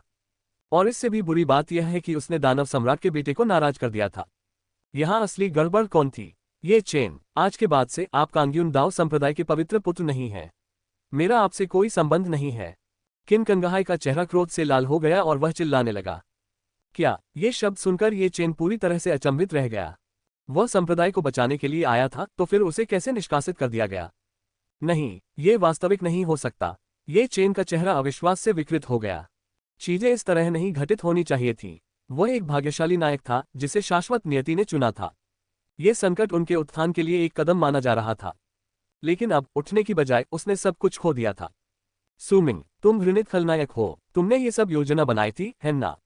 Speaker 1: और इससे भी बुरी बात यह है कि उसने दानव सम्राट के बेटे को नाराज कर दिया था। यहाँ असली गड़बड़ कौन थी? ये चेन, आज के बाद से आप कैंग्यून दाओ संप्रदाय के पवित्र पुत्र नहीं हैं। मेरा आपसे कोई संबंध नहीं है। किन कंगहाई का चेहरा क्रोध से लाल हो गया और वह चिल्लाने लगा। क्या? ये शब्द सुनकर ये चेन पूरी तरह से अचंभित रह गया। वह संप्रदाय को बचाने के लिए आया था, तो फिर उसे कैसे निष्कासित कर दिया गया? नहीं, ये वास्तविक नहीं हो सकता। ये चेन का चेहरा अविश्वास से विकृत हो गया। चीजें इस तरह नहीं घटित होनी चाहिए थी। वह एक भाग्यशाली नायक था जिसे शाश्वत नियति ने चुना था। ये संकट उनके उत्थान के लिए एक कदम माना जा रहा था, लेकिन अब उठने की बजाय उसने सब कुछ खो दिया था। सु मिंग, तुम घृणित खलनायक हो। तुमने ये सब योजना बनाई थी, है ना?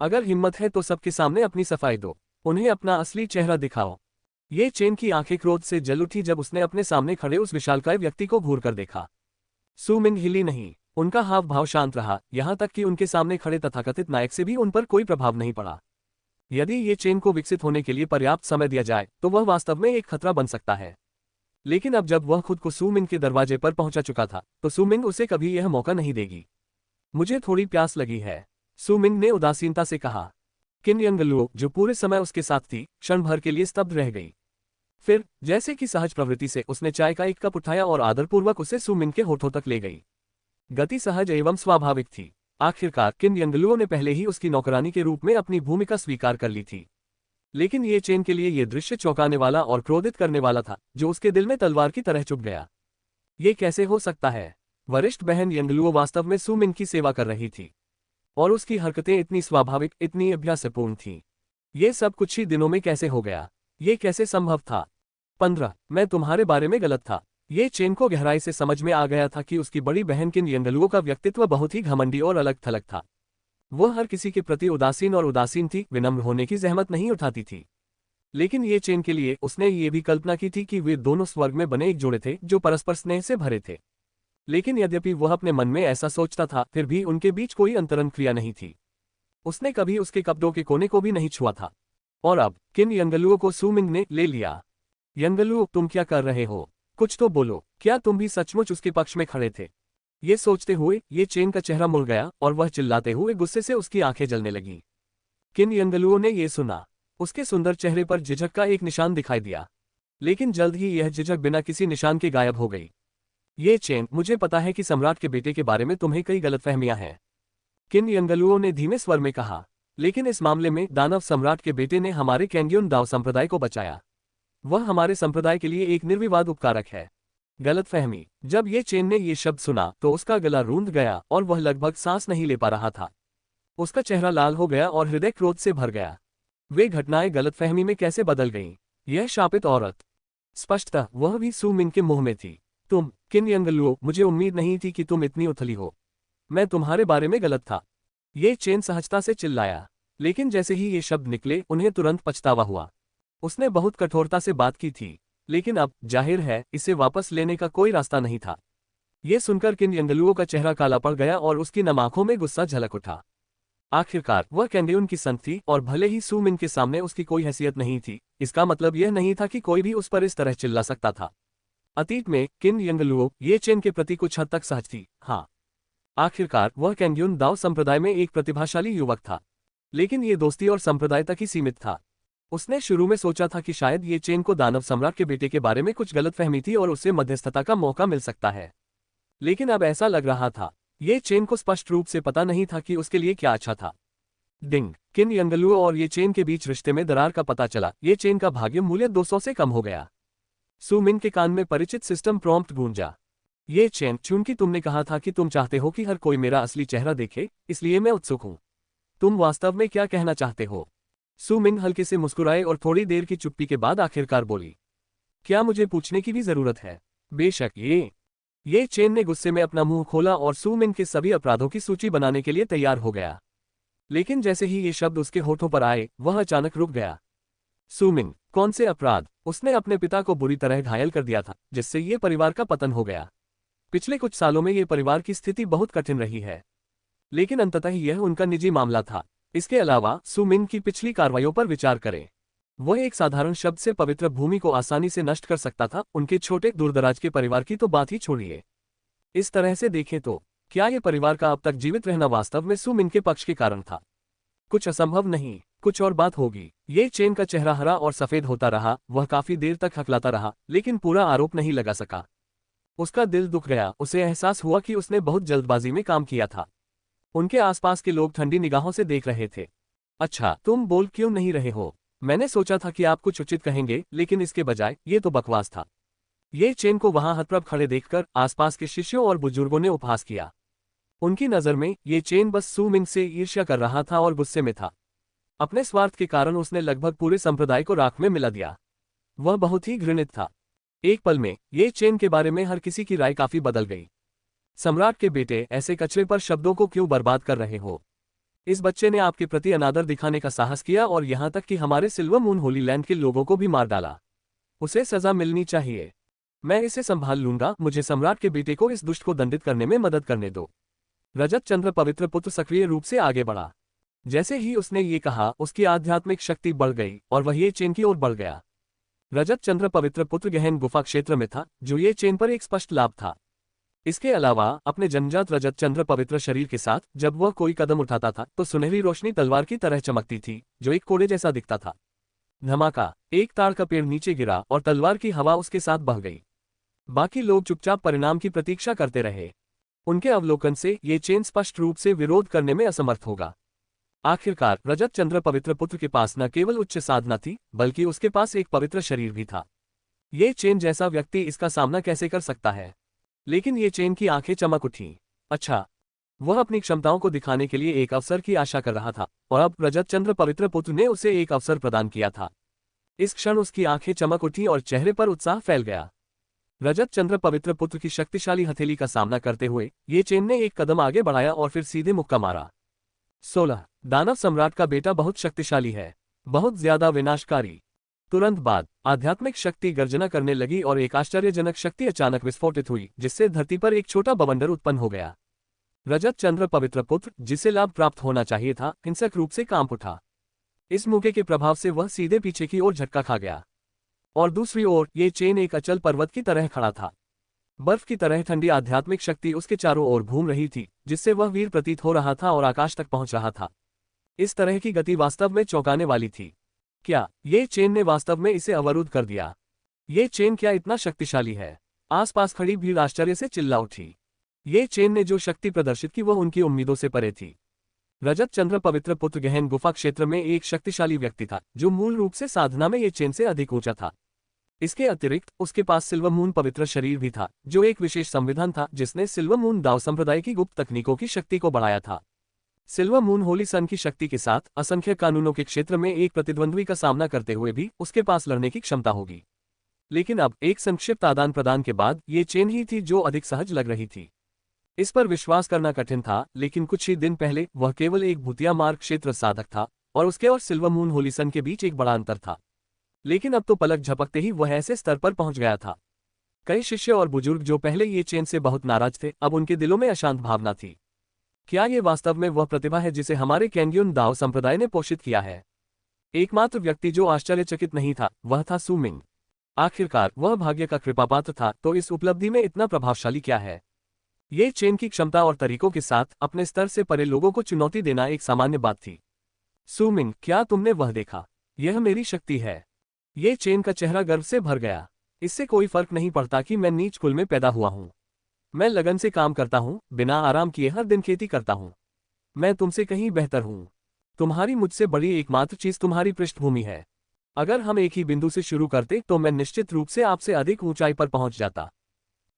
Speaker 1: अगर हिम्मत है तो सबके सामने अपनी सफाई दो, उन्हें अपना असली चेहरा दिखाओ। ये चेन की आंखें क्रोध से जल उठी जब उसने अपने सामने खड़े उस विशालकाय व्यक्ति को घूर कर देखा। सू मिंग हिली नहीं, उनका हाव भाव शांत रहा, यहां तक कि उनके सामने खड़े तथाकथित नायक से भी उन पर कोई प्रभाव नहीं पड़ा। यदि ये चेन को विकसित होने के लिए पर्याप्त समय दिया जाए तो वह वास्तव में एक खतरा बन सकता है। लेकिन अब जब वह खुद को सू मिंग के दरवाजे पर पहुंचा चुका था तो सू मिंग उसे कभी यह मौका नहीं देगी। मुझे थोड़ी प्यास लगी है, सू मिंग ने उदासीनता से कहा। किन यंगलुओ, जो पूरे समय उसके साथ थी, क्षण भर के लिए स्तब्ध रह गई। फिर जैसे कि सहज प्रवृत्ति से उसने चाय का एक कप उठाया और आदरपूर्वक उसे सू मिंग के होठों तक ले गई। गति सहज एवं स्वाभाविक थी। आखिरकार किन यंगलुओ ने पहले ही उसकी नौकरानी के रूप में अपनी भूमिका स्वीकार कर ली थी। लेकिन ये चेन के लिए यह दृश्य चौंकाने वाला और क्रोधित करने वाला था, जो उसके दिल में तलवार की तरह चुभ गया। ये कैसे हो सकता है? वरिष्ठ बहन यंगलुओ वास्तव में सू मिंग की सेवा कर रही थी और उसकी हरकतें इतनी स्वाभाविक, इतनी अभ्यासपूर्ण थीं। ये सब कुछ ही दिनों में कैसे हो गया? ये कैसे संभव था? 15 मैं तुम्हारे बारे में गलत था। ये चेन को गहराई से समझ में आ गया था कि उसकी बड़ी बहन किन यंगलुओ का व्यक्तित्व बहुत ही घमंडी और अलग थलग था। वह हर किसी के प्रति उदासीन थी, विनम्र होने की जहमत नहीं उठाती थी। लेकिन ये चेन के लिए उसने ये भी कल्पना की थी कि वे दोनों स्वर्ग में बने एक जोड़े थे जो परस्पर स्नेह से भरे थे। लेकिन यद्यपि वह अपने मन में ऐसा सोचता था, फिर भी उनके बीच कोई अंतरंग क्रिया नहीं थी। उसने कभी उसके कपड़ों के कोने को भी नहीं छुआ था। और अब किन यंगलुओ को सू मिंग ने ले लिया। यंगलुओ, तुम क्या कर रहे हो? कुछ तो बोलो, क्या तुम भी सचमुच उसके पक्ष में खड़े थे? ये सोचते हुए ये चेन का चेहरा मुड़ गया और वह चिल्लाते हुए गुस्से से उसकी आंखें जलने लगीं। किन यंगलुओ ने ये सुना। उसके सुंदर चेहरे पर झिझक का एक निशान दिखाई दिया, लेकिन जल्द ही यह झिझक बिना किसी निशान के गायब हो गई। ये चेन, मुझे पता है कि सम्राट के बेटे के बारे में तुम्हें कई गलतफहमियां हैं, किन यंगलुओ ने धीमे स्वर में कहा। लेकिन इस मामले में दानव सम्राट के बेटे ने हमारे कैंग्योन दाव संप्रदाय को बचाया। वह हमारे संप्रदाय के लिए एक निर्विवाद उपकारक है। गलतफहमी। जब ये चेन ने ये शब्द सुना तो उसका गला रूंध गया और वह लगभग सांस नहीं ले पा रहा था। उसका चेहरा लाल हो गया और हृदय क्रोध से भर गया। वे घटनाएं गलतफहमी में कैसे बदल गईं? यह शापित औरत, स्पष्टतः वह भी सू मिंग के मुंह में थी। तुम, किन यंगलुओ, मुझे उम्मीद नहीं थी कि तुम इतनी उथली हो। मैं तुम्हारे बारे में गलत था। ये चेन सहजता से चिल्लाया, लेकिन जैसे ही ये शब्द निकले उन्हें तुरंत पछतावा हुआ। उसने बहुत कठोरता से बात की थी, लेकिन अब जाहिर है इसे वापस लेने का कोई रास्ता नहीं था। ये सुनकर किन यंगलुओ का चेहरा काला पड़ गया और उसकी नम आंखों में गुस्सा झलक उठा। आखिरकार वह कैंग्योन की संत थी और भले ही सू मिंग के सामने उसकी कोई हैसियत नहीं थी, इसका मतलब यह नहीं था कि कोई भी उस पर इस तरह चिल्ला सकता था। अतीत में किन यंगलुओ ये चेन के प्रति कुछ हद तक सहज थी, हाँ। आखिरकार वह कैंग्योन दाव संप्रदाय में एक प्रतिभाशाली युवक था, लेकिन ये दोस्ती और संप्रदाय तक ही सीमित था। उसने शुरू में सोचा था कि शायद ये चेन को दानव सम्राट के बेटे के बारे में कुछ गलतफहमी थी और उससे मध्यस्थता का मौका मिल सकता है। लेकिन अब ऐसा लग रहा था, ये चेन को स्पष्ट रूप से पता नहीं था कि उसके लिए क्या अच्छा था। डिंग। किन यंगलुओ और ये चेन के बीच रिश्ते में दरार का पता चला। ये चेन का भाग्य मूल्य 200 से कम हो गया। सू मिंग के कान में परिचित सिस्टम प्रॉम्प्ट गूंजा। ये चेन, चूंकि तुमने कहा था कि तुम चाहते हो कि हर कोई मेरा असली चेहरा देखे, इसलिए मैं उत्सुक हूं। तुम वास्तव में क्या कहना चाहते हो? सू मिंग हल्के से मुस्कुराए और थोड़ी देर की चुप्पी के बाद आखिरकार बोली। क्या मुझे पूछने की भी जरूरत है? बेशक। ये चेन ने गुस्से में अपना मुंह खोला और सू मिंग के सभी अपराधों की सूची बनाने के लिए तैयार हो गया। लेकिन जैसे ही ये शब्द उसके होठों पर आए, वह अचानक रुक गया। सू मिंग, कौन से अपराध? उसने अपने पिता को बुरी तरह घायल कर दिया था, जिससे ये परिवार का पतन हो गया। पिछले कुछ सालों में ये परिवार की स्थिति बहुत कठिन रही है, लेकिन अंततः यह उनका निजी मामला था। इसके अलावा सू मिंग की पिछली कार्रवाइयों पर विचार करें। वह एक साधारण शब्द से पवित्र भूमि को आसानी से नष्ट कर सकता था, उनके छोटे दूरदराज के परिवार की तो बात ही छोड़िए। इस तरह से देखें तो क्या ये परिवार का अब तक जीवित रहना वास्तव में सू मिंग के पक्ष के कारण था? कुछ असंभव नहीं, कुछ और बात होगी। ये चेन का चेहरा हरा और सफेद होता रहा। वह काफी देर तक हकलाता रहा, लेकिन पूरा आरोप नहीं लगा सका। उसका दिल दुख गया। उसे एहसास हुआ कि उसने बहुत जल्दबाजी में काम किया था। उनके आसपास के लोग ठंडी निगाहों से देख रहे थे। अच्छा, तुम बोल क्यों नहीं रहे हो? मैंने सोचा था कि आप कुछ उचित कहेंगे, लेकिन इसके बजाय ये तो बकवास था। ये चेन को वहां हतप्रभ खड़े देखकर आसपास के शिष्यों और बुजुर्गों ने उपहास किया। उनकी नजर में ये चेन बस सू मिंग से ईर्ष्या कर रहा था और गुस्से में था। अपने स्वार्थ के कारण उसने लगभग पूरे संप्रदाय को राख में मिला दिया। वह बहुत ही घृणित था। एक पल में ये चेन के बारे में हर किसी की राय काफी बदल गई। सम्राट के बेटे, ऐसे कचरे पर शब्दों को क्यों बर्बाद कर रहे हो? इस बच्चे ने आपके प्रति अनादर दिखाने का साहस किया और यहाँ तक कि हमारे सिल्वर मून होली लैंड के लोगों को भी मार डाला। उसे सजा मिलनी चाहिए। मैं इसे संभाल लूंगा। मुझे सम्राट के बेटे को इस दुष्ट को दंडित करने में मदद करने दो। रजत चंद्र पवित्र पुत्र सक्रिय रूप से आगे बढ़ा। जैसे ही उसने ये कहा, उसकी आध्यात्मिक शक्ति बढ़ गई और वह ये चेन की ओर बढ़ गया। रजत चंद्र पवित्र पुत्र गहन गुफा क्षेत्र में था, जो ये चेन पर एक स्पष्ट लाभ था। इसके अलावा अपने जन्मजात रजत चंद्र पवित्र शरीर के साथ जब वह कोई कदम उठाता था तो सुनहरी रोशनी तलवार की तरह चमकती थी, जो एक कोड़े जैसा दिखता था। धमाका! एक ताड़ का पेड़ नीचे गिरा और तलवार की हवा उसके साथ बह गई। बाकी लोग चुपचाप परिणाम की प्रतीक्षा करते रहे। उनके अवलोकन से ये चेन स्पष्ट रूप से विरोध करने में असमर्थ होगा। आखिरकार रजत चंद्र पवित्र पुत्र के पास न केवल उच्च साधना थी, बल्कि उसके पास एक पवित्र शरीर भी था। ये चेन जैसा व्यक्ति इसका सामना कैसे कर सकता है? लेकिन ये चेन की आंखें चमक उठीं। अच्छा, वह अपनी क्षमताओं को दिखाने के लिए एक अवसर की आशा कर रहा था, और अब रजत चंद्र पवित्र पुत्र ने उसे एक अवसर प्रदान किया था। इस क्षण उसकी आंखें चमक उठी और चेहरे पर उत्साह फैल गया। रजत चंद्र पवित्र पुत्र की शक्तिशाली हथेली का सामना करते हुए ये चेन ने एक कदम आगे बढ़ाया और फिर सीधे मुक्का मारा। 16 दानव सम्राट का बेटा बहुत शक्तिशाली है, बहुत ज्यादा विनाशकारी। तुरंत बाद आध्यात्मिक शक्ति गर्जना करने लगी और एक आश्चर्यजनक शक्ति अचानक विस्फोटित हुई, जिससे धरती पर एक छोटा बवंडर उत्पन्न हो गया। रजत चंद्र पवित्र पुत्र, जिसे लाभ प्राप्त होना चाहिए था, हिंसक रूप से कांप उठा। इस मौके के प्रभाव से वह सीधे पीछे की ओर झटका खा गया, और दूसरी ओर ये चेन एक अचल पर्वत की तरह खड़ा था। बर्फ की तरह ठंडी आध्यात्मिक शक्ति उसके चारों ओर घूम रही थी, जिससे वह वीर प्रतीत हो रहा था और आकाश तक पहुंच रहा था। इस तरह की गति वास्तव में चौंकाने वाली थी। क्या ये चेन ने वास्तव में इसे अवरुद्ध कर दिया? ये चेन क्या इतना शक्तिशाली है? आसपास खड़ी भीड़ आश्चर्य से चिल्ला उठी। ये चेन ने जो शक्ति प्रदर्शित की वह उनकी उम्मीदों से परे थी। रजत चंद्र पवित्र पुत्र गहन गुफा क्षेत्र में एक शक्तिशाली व्यक्ति था, जो मूल रूप से साधना में ये चेन से अधिक ऊंचा था। इसके अतिरिक्त उसके पास सिल्वर मून पवित्र शरीर भी था, जो एक विशेष संविधान था जिसने सिल्वर मून दाव संप्रदाय की गुप्त तकनीकों की शक्ति को बढ़ाया था। सिल्वर मून होली सन की शक्ति के साथ असंख्य कानूनों के क्षेत्र में एक प्रतिद्वंद्वी का सामना करते हुए भी उसके पास लड़ने की क्षमता होगी। लेकिन अब एक संक्षिप्त आदान प्रदान के बाद ये चेन ही थी जो अधिक सहज लग रही थी। इस पर विश्वास करना कठिन था, लेकिन कुछ ही दिन पहले वह केवल एक भूतिया मार्ग क्षेत्र साधक था और उसके और सिल्वर मून होली सन के बीच एक बड़ा अंतर था। लेकिन अब तो पलक झपकते ही वह ऐसे स्तर पर पहुंच गया था। कई शिष्य और बुजुर्ग जो पहले ये चेन से बहुत नाराज थे, अब उनके दिलों में अशांत भावना थी। क्या ये वास्तव में वह प्रतिभा है जिसे हमारे कैंग्यून दाव संप्रदाय ने पोषित किया है? एकमात्र व्यक्ति जो आश्चर्यचकित नहीं था वह था सू मिंग। आखिरकार वह भाग्य का कृपापात्र था, तो इस उपलब्धि में इतना प्रभावशाली क्या है? ये चेन की क्षमता और तरीकों के साथ अपने स्तर से परे लोगों को चुनौती देना एक सामान्य बात थी। सू मिंग, क्या तुमने वह देखा? यह मेरी शक्ति है। ये चेन का चेहरा गर्व से भर गया। इससे कोई फर्क नहीं पड़ता कि मैं नीच कुल में पैदा हुआ हूँ। मैं लगन से काम करता हूँ, बिना आराम किए हर दिन खेती करता हूँ। मैं तुमसे कहीं बेहतर हूँ। तुम्हारी मुझसे बड़ी एकमात्र चीज तुम्हारी पृष्ठभूमि है। अगर हम एक ही बिंदु से शुरू करते तो मैं निश्चित रूप से आपसे अधिक ऊंचाई पर पहुंच जाता।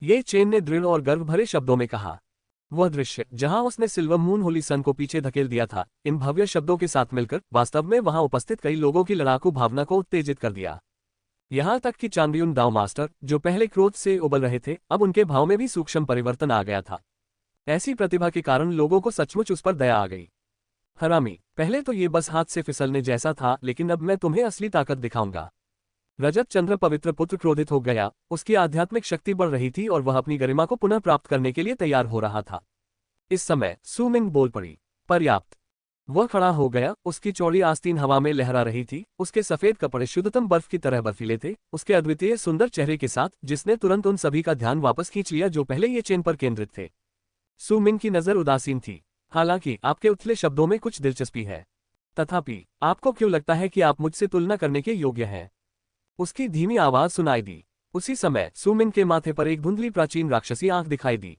Speaker 1: ये चेन ने दृढ़ और गर्व भरे शब्दों में कहा। वह दृश्य जहां उसने सिल्वर मून होली सन को पीछे धकेल दिया था, इन भव्य शब्दों के साथ मिलकर वास्तव में वहां उपस्थित कई लोगों की लड़ाकू भावना को उत्तेजित कर दिया। यहां तक कि चांदियुन दाव मास्टर, जो पहले क्रोध से उबल रहे थे, अब उनके भाव में भी सूक्ष्म परिवर्तन आ गया था। ऐसी प्रतिभा के कारण लोगों को सचमुच उस पर दया आ गई। हरामी, पहले तो ये बस हाथ से फिसलने जैसा था, लेकिन अब मैं तुम्हें असली ताकत दिखाऊंगा। रजत चंद्र पवित्र पुत्र क्रोधित हो गया। उसकी आध्यात्मिक शक्ति बढ़ रही थी और वह अपनी गरिमा को पुनः प्राप्त करने के लिए तैयार हो रहा था। इस समय सू मिंग बोल पड़ी। पर्याप्त। वह खड़ा हो गया। उसकी चौड़ी आस्तीन हवा में लहरा रही थी। उसके सफेद कपड़े शुद्धतम बर्फ की तरह बर्फीले थे, उसके अद्वितीय सुंदर चेहरे के साथ, जिसने तुरंत उन सभी का ध्यान वापस खींच लिया जो पहले ये चेन पर केंद्रित थे। सू मिंग की नजर उदासीन थी। हालांकि आपके उथले शब्दों में कुछ दिलचस्पी है, तथापि आपको क्यों लगता है कि आप मुझसे तुलना करने के योग्य हैं? उसकी धीमी आवाज सुनाई दी। उसी समय सू मिंग के माथे पर एक धुंधली प्राचीन राक्षसी आंख दिखाई दी।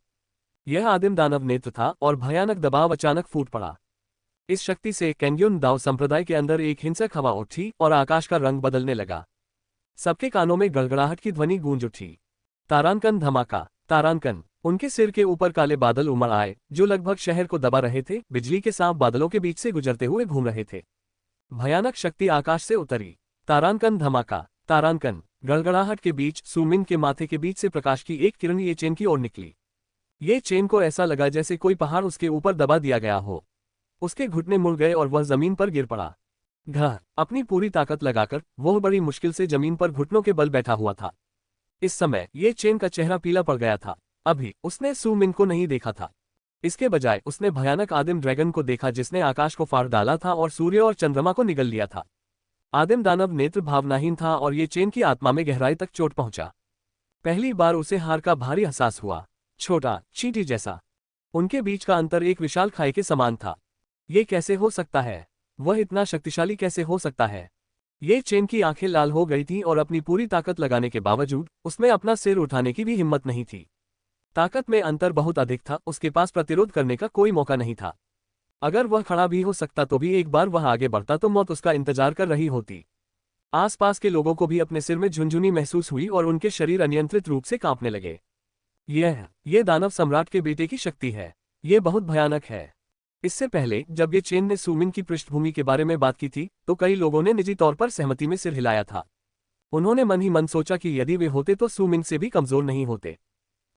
Speaker 1: यह आदिम दानव नेत्र था और भयानक दबाव अचानक फूट पड़ा। इस शक्ति से कैंग्यून दाव संप्रदाय के अंदर एक हिंसक हवा उठी और आकाश का रंग बदलने लगा। सबके कानों में गड़गड़ाहट की ध्वनि गूंज उठी। तारांकन धमाका। तारांकन। उनके सिर के ऊपर काले बादल उमड़ आए, जो लगभग शहर को दबा रहे थे। बिजली के सांप बादलों के बीच से गुजरते हुए घूम रहे थे। भयानक शक्ति आकाश से उतरी। तारांकन धमाका। तारांकन। गड़गड़ाहट के बीच सू मिंग के माथे के बीच से प्रकाश की एक किरण ये चेन की ओर निकली। ये चेन को ऐसा लगा जैसे कोई पहाड़ उसके ऊपर दबा दिया गया हो। उसके घुटने मुड़ गए और वह जमीन पर गिर पड़ा। घर अपनी पूरी ताकत लगाकर वह बड़ी मुश्किल से जमीन पर घुटनों के बल बैठा हुआ था। इस समय ये चेन का चेहरा पीला पड़ गया था। अभी उसने सू मिन को नहीं देखा था। इसके बजाय उसने भयानक आदिम ड्रैगन को देखा जिसने आकाश को फाड़ डाला था और सूर्य और चंद्रमा को निगल लिया था। आदिम दानव नेत्र भावनाहीन था और ये चेन की आत्मा में गहराई तक चोट पहुंचा। पहली बार उसे हार का भारी एहसास हुआ। छोटा चींटी जैसा उनके बीच का अंतर एक विशाल खाई के समान था। ये कैसे हो सकता है? वह इतना शक्तिशाली कैसे हो सकता है? ये चेन की आंखें लाल हो गई थीं और अपनी पूरी ताकत लगाने के बावजूद उसमें अपना सिर उठाने की भी हिम्मत नहीं थी। ताकत में अंतर बहुत अधिक था, उसके पास प्रतिरोध करने का कोई मौका नहीं था। अगर वह खड़ा भी हो सकता तो भी एक बार वह आगे बढ़ता तो मौत उसका इंतजार कर रही होती। आसपास के लोगों को भी अपने सिर में झुनझुनी महसूस हुई और उनके शरीर अनियंत्रित रूप से कांपने लगे। ये दानव सम्राट के बेटे की शक्ति है। ये बहुत भयानक है। इससे पहले जब ये चेन ने सू मिन की पृष्ठभूमि के बारे में बात की थी तो कई लोगों ने निजी तौर पर सहमति में सिर हिलाया था। उन्होंने मन ही मन सोचा कि यदि वे होते तो सू मिन से भी कमजोर नहीं होते।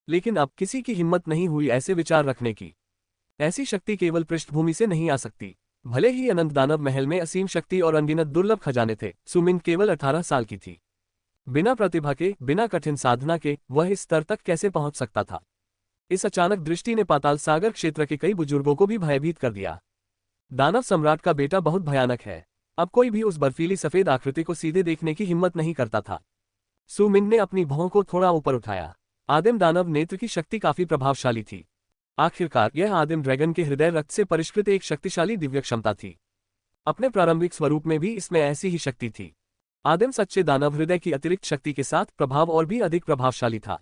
Speaker 1: लेकिन अब किसी की हिम्मत नहीं हुई ऐसे विचार रखने की। ऐसी शक्ति केवल पृष्ठभूमि से नहीं आ सकती। भले ही अनंत दानव महल में असीम शक्ति और अनगिनत दुर्लभ खजाने थे, सू मिन केवल 18 साल की थी। बिना प्रतिभा के, बिना कठिन साधना के वह इस स्तर तक कैसे पहुंच सकता था? इस अचानक दृष्टि ने पाताल सागर क्षेत्र के कई बुजुर्गों को भी भयभीत कर दिया। दानव सम्राट का बेटा बहुत भयानक है। अब कोई भी उस बर्फीली सफेद आकृति को सीधे देखने की हिम्मत नहीं करता था। सू मिन ने अपनी भौं को थोड़ा ऊपर उठाया। आदिम दानव नेत्र की शक्ति काफी प्रभावशाली थी। आखिरकार यह आदिम ड्रैगन के हृदय रक्त से परिष्कृत एक शक्तिशाली दिव्य क्षमता थी। अपने प्रारंभिक स्वरूप में भी इसमें ऐसी ही शक्ति थी। आदिम सच्चे दानव हृदय की अतिरिक्त शक्ति के साथ प्रभाव और भी अधिक प्रभावशाली था।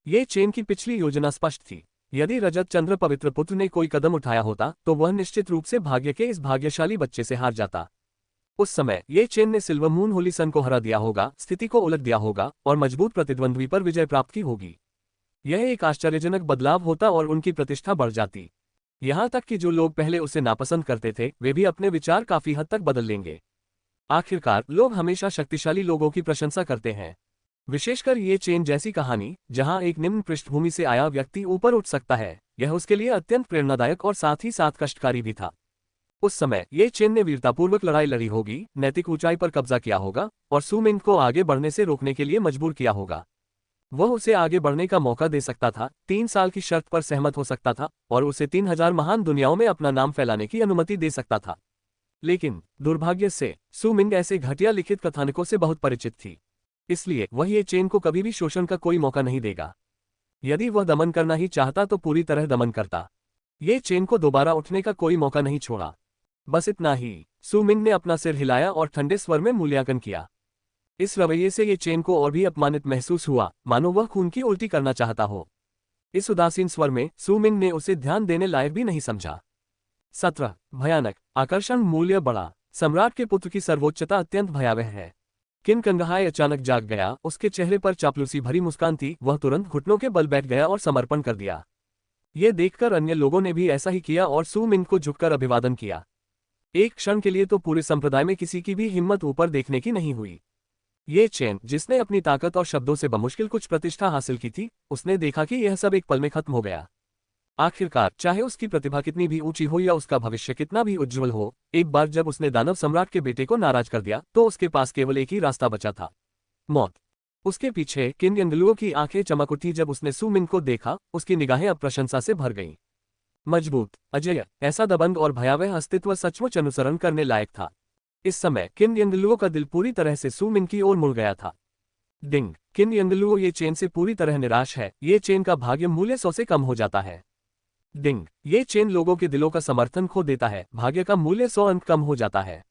Speaker 1: ये चेन की पिछली योजना स्पष्ट थी। यदि रजत चंद्र पवित्र पुत्र ने कोई कदम उठाया होता तो वह निश्चित रूप से भाग्य के इस भाग्यशाली बच्चे से हार जाता। उस समय ये चेन ने सिल्वर मून होली सन को हरा दिया होगा, स्थिति को उलट दिया होगा और मजबूत प्रतिद्वंद्वी पर विजय प्राप्त की होगी। यह एक आश्चर्यजनक बदलाव होता और उनकी प्रतिष्ठा बढ़ जाती। यहां तक कि जो लोग पहले उसे नापसंद करते थे वे भी अपने विचार काफी हद तक बदल लेंगे। आखिरकार लोग हमेशा शक्तिशाली लोगों की प्रशंसा करते हैं, विशेषकर ये चेन जैसी कहानी जहां एक निम्न पृष्ठभूमि से आया व्यक्ति ऊपर उठ सकता है। यह उसके लिए अत्यंत प्रेरणादायक और साथ ही साथ कष्टकारी भी था। उस समय ये चेन ने वीरतापूर्वक लड़ाई लड़ी होगी, नैतिक ऊंचाई पर कब्जा किया होगा और सू मिन को आगे बढ़ने से रोकने के लिए मजबूर किया होगा। वह उसे आगे बढ़ने का मौका दे सकता था, 3 साल की शर्त पर सहमत हो सकता था और उसे 3000 महान दुनियाओं में अपना नाम फैलाने की अनुमति दे सकता था। लेकिन दुर्भाग्य से सू मिन ऐसे घटिया लिखित कथानकों से बहुत परिचित थी, इसलिए वह ये चेन को कभी भी शोषण का कोई मौका नहीं देगा। यदि वह दमन करना ही चाहता तो पूरी तरह दमन करता। ये चेन को दोबारा उठने का कोई मौका नहीं छोड़ा। बस इतना ही। सू मिन ने अपना सिर हिलाया और ठंडे स्वर में मूल्यांकन किया। इस रवैये से ये चेन को और भी अपमानित महसूस हुआ, मानो वह खून की उल्टी करना चाहता हो। इस उदासीन स्वर में सू मिन ने उसे ध्यान देने लायक भी नहीं समझा। 17 भयानक आकर्षण मूल्य बढ़ा। सम्राट के पुत्र की सर्वोच्चता अत्यंत भयावह है। किन कंगहाय अचानक जाग गया, उसके चेहरे पर चापलूसी भरी मुस्कान थी। वह तुरंत घुटनों के बल बैठ गया और समर्पण कर दिया। ये देखकर अन्य लोगों ने भी ऐसा ही किया और सू मिन को झुककर अभिवादन किया। एक क्षण के लिए तो पूरे संप्रदाय में किसी की भी हिम्मत ऊपर देखने की नहीं हुई। ये चेन, जिसने अपनी ताकत और शब्दों से बमुश्किल कुछ प्रतिष्ठा हासिल की थी, उसने देखा कि यह सब एक पल में खत्म हो गया। आखिरकार चाहे उसकी प्रतिभा कितनी भी ऊंची हो या उसका भविष्य कितना भी उज्जवल हो, एक बार जब उसने दानव सम्राट के बेटे को नाराज कर दिया तो उसके पास केवल एक ही रास्ता बचा था, मौत। उसके पीछे किन यंगलुओं की आंखें चमक उठी जब उसने सू मिन को देखा। उसकी निगाहें अब प्रशंसा से भर गईं। मजबूत, अजय, ऐसा दबंग और भयावह अस्तित्व सचमुच अनुसरण करने लायक था। इस समय किन यंगलुओं का दिल पूरी तरह से सू मिन की ओर मुड़ गया था। डिंग, किन यंगलुओ ये चेन से पूरी तरह निराश है। ये चेन का भाग्य मूल्य 100 से कम हो जाता है। डिंग, ये चेन लोगों के दिलों का समर्थन खो देता है। भाग्य का मूल्य 100 अंक कम हो जाता है।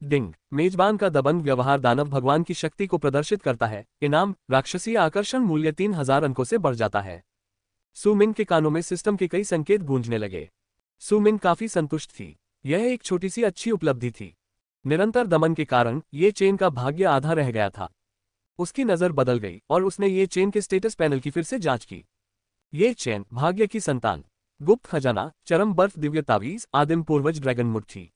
Speaker 1: डिंग, मेजबान का दबंग व्यवहार दानव भगवान की शक्ति को प्रदर्शित करता है। इनाम, राक्षसीय आकर्षण मूल्य 3000 अंकों से बढ़ जाता है। सू मिन के कानों में सिस्टम के कई संकेत गूंजने लगे। सू मिन काफी संतुष्ट थी। यह एक छोटी सी अच्छी उपलब्धि थी। निरंतर दमन के कारण ये चेन का भाग्य आधा रह गया था। उसकी नजर बदल गई और उसने ये चेन के स्टेटस पैनल की फिर से जांच की। ये चेन भाग्य की संतान, गुप्त खजाना, चरम बर्फ दिव्य तावीज, आदिम पूर्वज ड्रैगन मुट्ठी,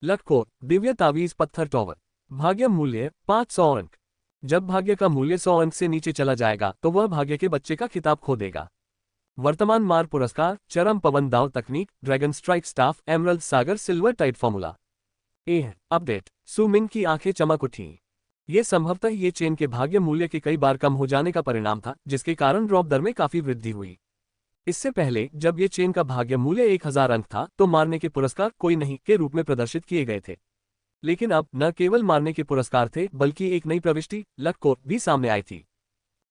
Speaker 1: लटकोर दिव्य तावीज, पत्थर टॉवर। भाग्य मूल्य 500 अंक। जब भाग्य का मूल्य 100 अंक से नीचे चला जाएगा तो वह भाग्य के बच्चे का खिताब खो देगा। वर्तमान मार पुरस्कार, चरम पवन दाव तकनीक, ड्रैगन स्ट्राइक स्टाफ, एमरल्ड सागर सिल्वर टाइड फॉर्मूला। अपडेट, सु मिन की आंखें चमक उठी। ये संभवतः ये चेन के भाग्य मूल्य के कई बार कम हो जाने का परिणाम था, जिसके कारण ड्रॉप दर में काफी वृद्धि हुई। इससे पहले जब ये चेन का भाग्य मूल्य 1000 अंक था तो मारने के पुरस्कार कोई नहीं के रूप में प्रदर्शित किए गए थे। लेकिन अब न केवल मारने के पुरस्कार थे बल्कि एक नई प्रविष्टि लक कोर भी सामने आई थी।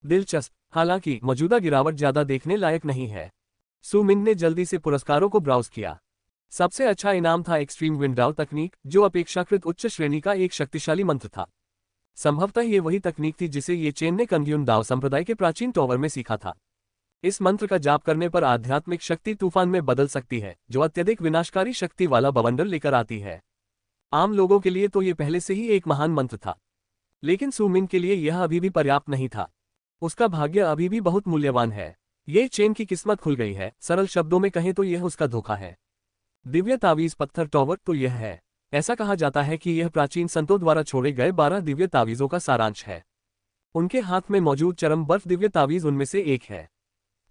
Speaker 1: दिलचस्प, हालांकि मौजूदा गिरावट ज्यादा देखने लायक नहीं है। सु मिन ने जल्दी से पुरस्कारों को ब्राउज किया। सबसे अच्छा इनाम था एक्सट्रीम विंड दाव तकनीक, जो अपेक्षाकृत उच्च श्रेणी का एक शक्तिशाली मंत्र था। संभवतः ये वही तकनीक थी जिसे ये चेन ने कंग्यून दाव संप्रदाय के प्राचीन टॉवर में सीखा था। इस मंत्र का जाप करने पर आध्यात्मिक शक्ति तूफान में बदल सकती है, जो अत्यधिक विनाशकारी शक्ति वाला बवंडर लेकर आती है। आम लोगों के लिए तो ये पहले से ही एक महान मंत्र था, लेकिन सु मिन के लिए यह अभी भी पर्याप्त नहीं था। उसका भाग्य अभी भी बहुत मूल्यवान है। ये चेन की किस्मत खुल गई है। सरल शब्दों में कहें तो यह उसका धोखा है। दिव्य तावीज पत्थर टॉवर तो यह है। ऐसा कहा जाता है कि यह प्राचीन संतों द्वारा छोड़े गए 12 दिव्य तावीजों का सारांश है। उनके हाथ में मौजूद चरम बर्फ दिव्य तावीज उनमें से एक है।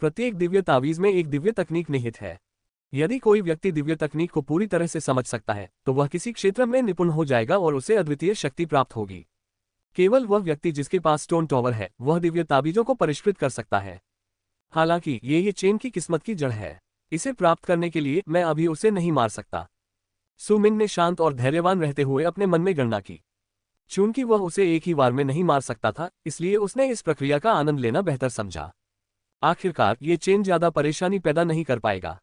Speaker 1: प्रत्येक दिव्य तावीज में एक दिव्य तकनीक निहित है। यदि कोई व्यक्ति दिव्य तकनीक को पूरी तरह से समझ सकता है तो वह किसी क्षेत्र में निपुण हो जाएगा और उसे अद्वितीय शक्ति प्राप्त होगी। केवल वह व्यक्ति जिसके पास स्टोन टॉवर है वह दिव्य ताबीजों को परिष्कृत कर सकता है। हालांकि ये चेन की किस्मत की जड़ है। इसे प्राप्त करने के लिए मैं अभी उसे नहीं मार सकता। सु मिन ने शांत और धैर्यवान रहते हुए अपने मन में गणना की। चूंकि वह उसे एक ही बार में नहीं मार सकता था, इसलिए उसने इस प्रक्रिया का आनंद लेना बेहतर समझा। आखिरकार ये चेन ज्यादा परेशानी पैदा नहीं कर पाएगा।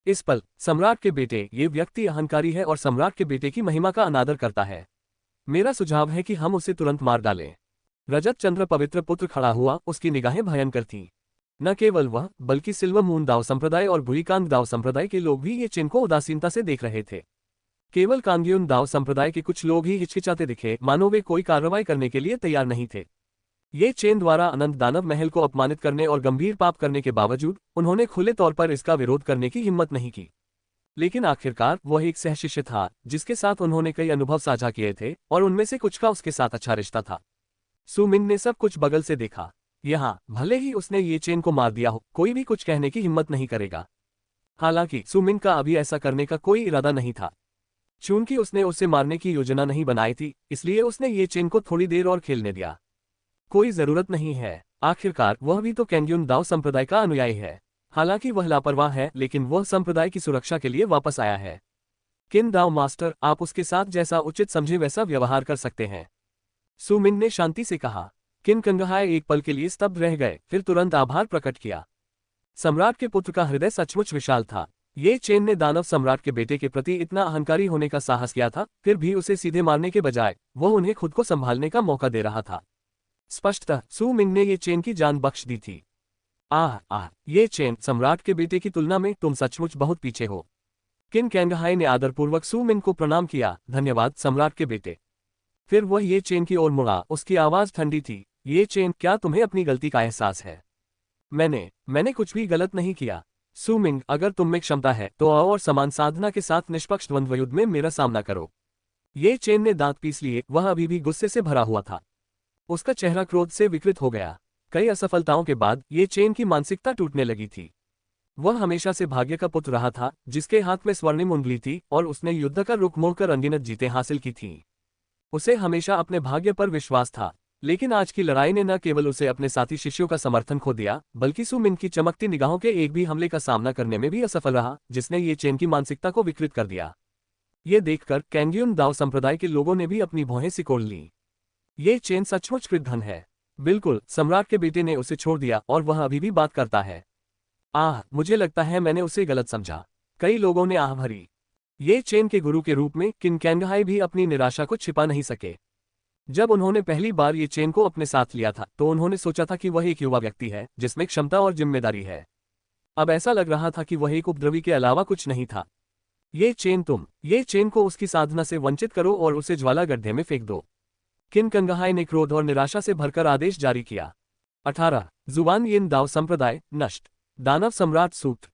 Speaker 1: इस पल सम्राट के बेटे, ये व्यक्ति अहंकारी है और सम्राट के बेटे की महिमा का अनादर करता है। मेरा सुझाव है कि हम उसे तुरंत मार डालें। रजत चंद्र पवित्र पुत्र खड़ा हुआ, उसकी निगाहें भयंकर थीं। न केवल वह बल्कि सिल्वर मून दाव संप्रदाय और भूरिकांग दाव संप्रदाय के लोग भी ये चेन को उदासीनता से देख रहे थे। केवल कांग्यून दाव संप्रदाय के कुछ लोग ही हिचकिचाते दिखे, मानो वे कोई कार्रवाई करने के लिए तैयार नहीं थे। ये चेन द्वारा अनंत दानव महल को अपमानित करने और गंभीर पाप करने के बावजूद उन्होंने खुले तौर पर इसका विरोध करने की हिम्मत नहीं की। लेकिन आखिरकार वह एक सहशिष्य था जिसके साथ उन्होंने कई अनुभव साझा किए थे और उनमें से कुछ का उसके साथ अच्छा रिश्ता था। सु मिन ने सब कुछ बगल से देखा। यहाँ भले ही उसने ये चेन को मार दिया हो, कोई भी कुछ कहने की हिम्मत नहीं करेगा। हालांकि सु मिन का अभी ऐसा करने का कोई इरादा नहीं था। चूंकि उसने उसे मारने की योजना नहीं बनाई थी, इसलिए उसने ये चेन को थोड़ी देर और खेलने दिया। कोई जरूरत नहीं है। आखिरकार वह भी तो कैंग्यून दाव संप्रदाय का अनुयायी है। हालांकि वह लापरवाह है, लेकिन वह संप्रदाय की सुरक्षा के लिए वापस आया है। किन दाव मास्टर, आप उसके साथ जैसा उचित समझे वैसा व्यवहार कर सकते हैं। सु मिन ने शांति से कहा। किन कंगहाय एक पल के लिए स्तब्ध रह गए, फिर तुरंत आभार प्रकट किया। सम्राट के पुत्र का हृदय सचमुच विशाल था। ये चेन ने दानव सम्राट के बेटे के प्रति इतना अहंकारी होने का साहस किया था, फिर भी उसे सीधे मारने के बजाय वह उन्हें खुद को संभालने का मौका दे रहा था। स्पष्टतः सु मिन ने ये चेन की जान बख्श दी थी। ये चेन, सम्राट के बेटे की तुलना में तुम सचमुच बहुत पीछे हो। किन कैंगहाई ने आदरपूर्वक सु मिन को प्रणाम किया। धन्यवाद सम्राट के बेटे। फिर वह ये चेन की ओर मुड़ा। उसकी आवाज ठंडी थी। ये चेन, क्या तुम्हें अपनी गलती का एहसास है? मैंने कुछ भी गलत नहीं किया। सु मिन, अगर तुम में क्षमता है तो आओ और समान साधना के साथ निष्पक्ष द्वंद्व युद्ध में मेरा सामना करो। ये चेन ने दांत पीस लिए। वह अभी भी गुस्से से भरा हुआ था। उसका चेहरा क्रोध से विकृत हो गया। कई असफलताओं के बाद ये चेन की मानसिकता टूटने लगी थी। वह हमेशा से भाग्य का पुत्र रहा था, जिसके हाथ में स्वर्णिम उंगली थी और उसने युद्ध का रुख मोड़कर अनगिनत जीतें हासिल की थीं। उसे हमेशा अपने भाग्य पर विश्वास था। लेकिन आज की लड़ाई ने न केवल उसे अपने साथी शिष्यों का समर्थन खो दिया, बल्कि सु मिन की चमकती निगाहों के एक भी हमले का सामना करने में भी असफल रहा, जिसने ये चेन की मानसिकता को विकृत कर दिया। ये देखकर कैंग्यून दाव संप्रदाय के लोगों ने भी अपनी भौहें सिकोड़ लीं। ये चेन सचमुच कृतघ्न है। बिल्कुल, सम्राट के बेटे ने उसे छोड़ दिया और वह अभी भी बात करता है। मुझे लगता है मैंने उसे गलत समझा। कई लोगों ने आह भरी। ये चेन के गुरु के रूप में किन कैंगहाई भी अपनी निराशा को छिपा नहीं सके। जब उन्होंने पहली बार ये चेन को अपने साथ लिया था तो उन्होंने सोचा था कि वह एक युवा व्यक्ति है जिसमें क्षमता और जिम्मेदारी है। अब ऐसा लग रहा था कि वह एक उपद्रवी के अलावा कुछ नहीं था। ये चेन को उसकी साधना से वंचित करो और उसे ज्वाला गड्ढे में फेंक दो। किन कंगहाई ने क्रोध और निराशा से भरकर आदेश जारी किया। 18 जुबान यिन दाव संप्रदाय नष्ट। दानव सम्राट सूक्त।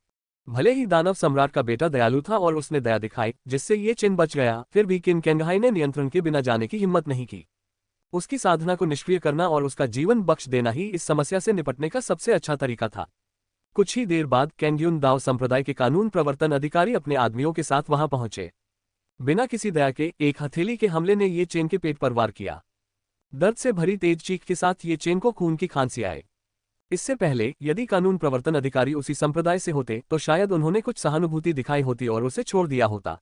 Speaker 1: भले ही दानव सम्राट का बेटा दयालु था और उसने दया दिखाई, जिससे ये चिन्ह बच गया, फिर भी किन कैंगहाई ने नियंत्रण के बिना जाने की हिम्मत नहीं की। उसकी साधना को निष्क्रिय करना और उसका जीवन बख्श देना ही इस समस्या से निपटने का सबसे अच्छा तरीका था। कुछ ही देर बाद कैंग्युन दाओ संप्रदाय के कानून प्रवर्तन अधिकारी अपने आदमियों के साथ वहां पहुंचे। बिना किसी दया के एक हथेली के हमले ने ये चेन के पेट पर वार किया। दर्द से भरी तेज चीख के साथ ये चेन को खून की खांसी आए। इससे पहले यदि कानून प्रवर्तन अधिकारी उसी संप्रदाय से होते तो शायद उन्होंने कुछ सहानुभूति दिखाई होती और उसे छोड़ दिया होता,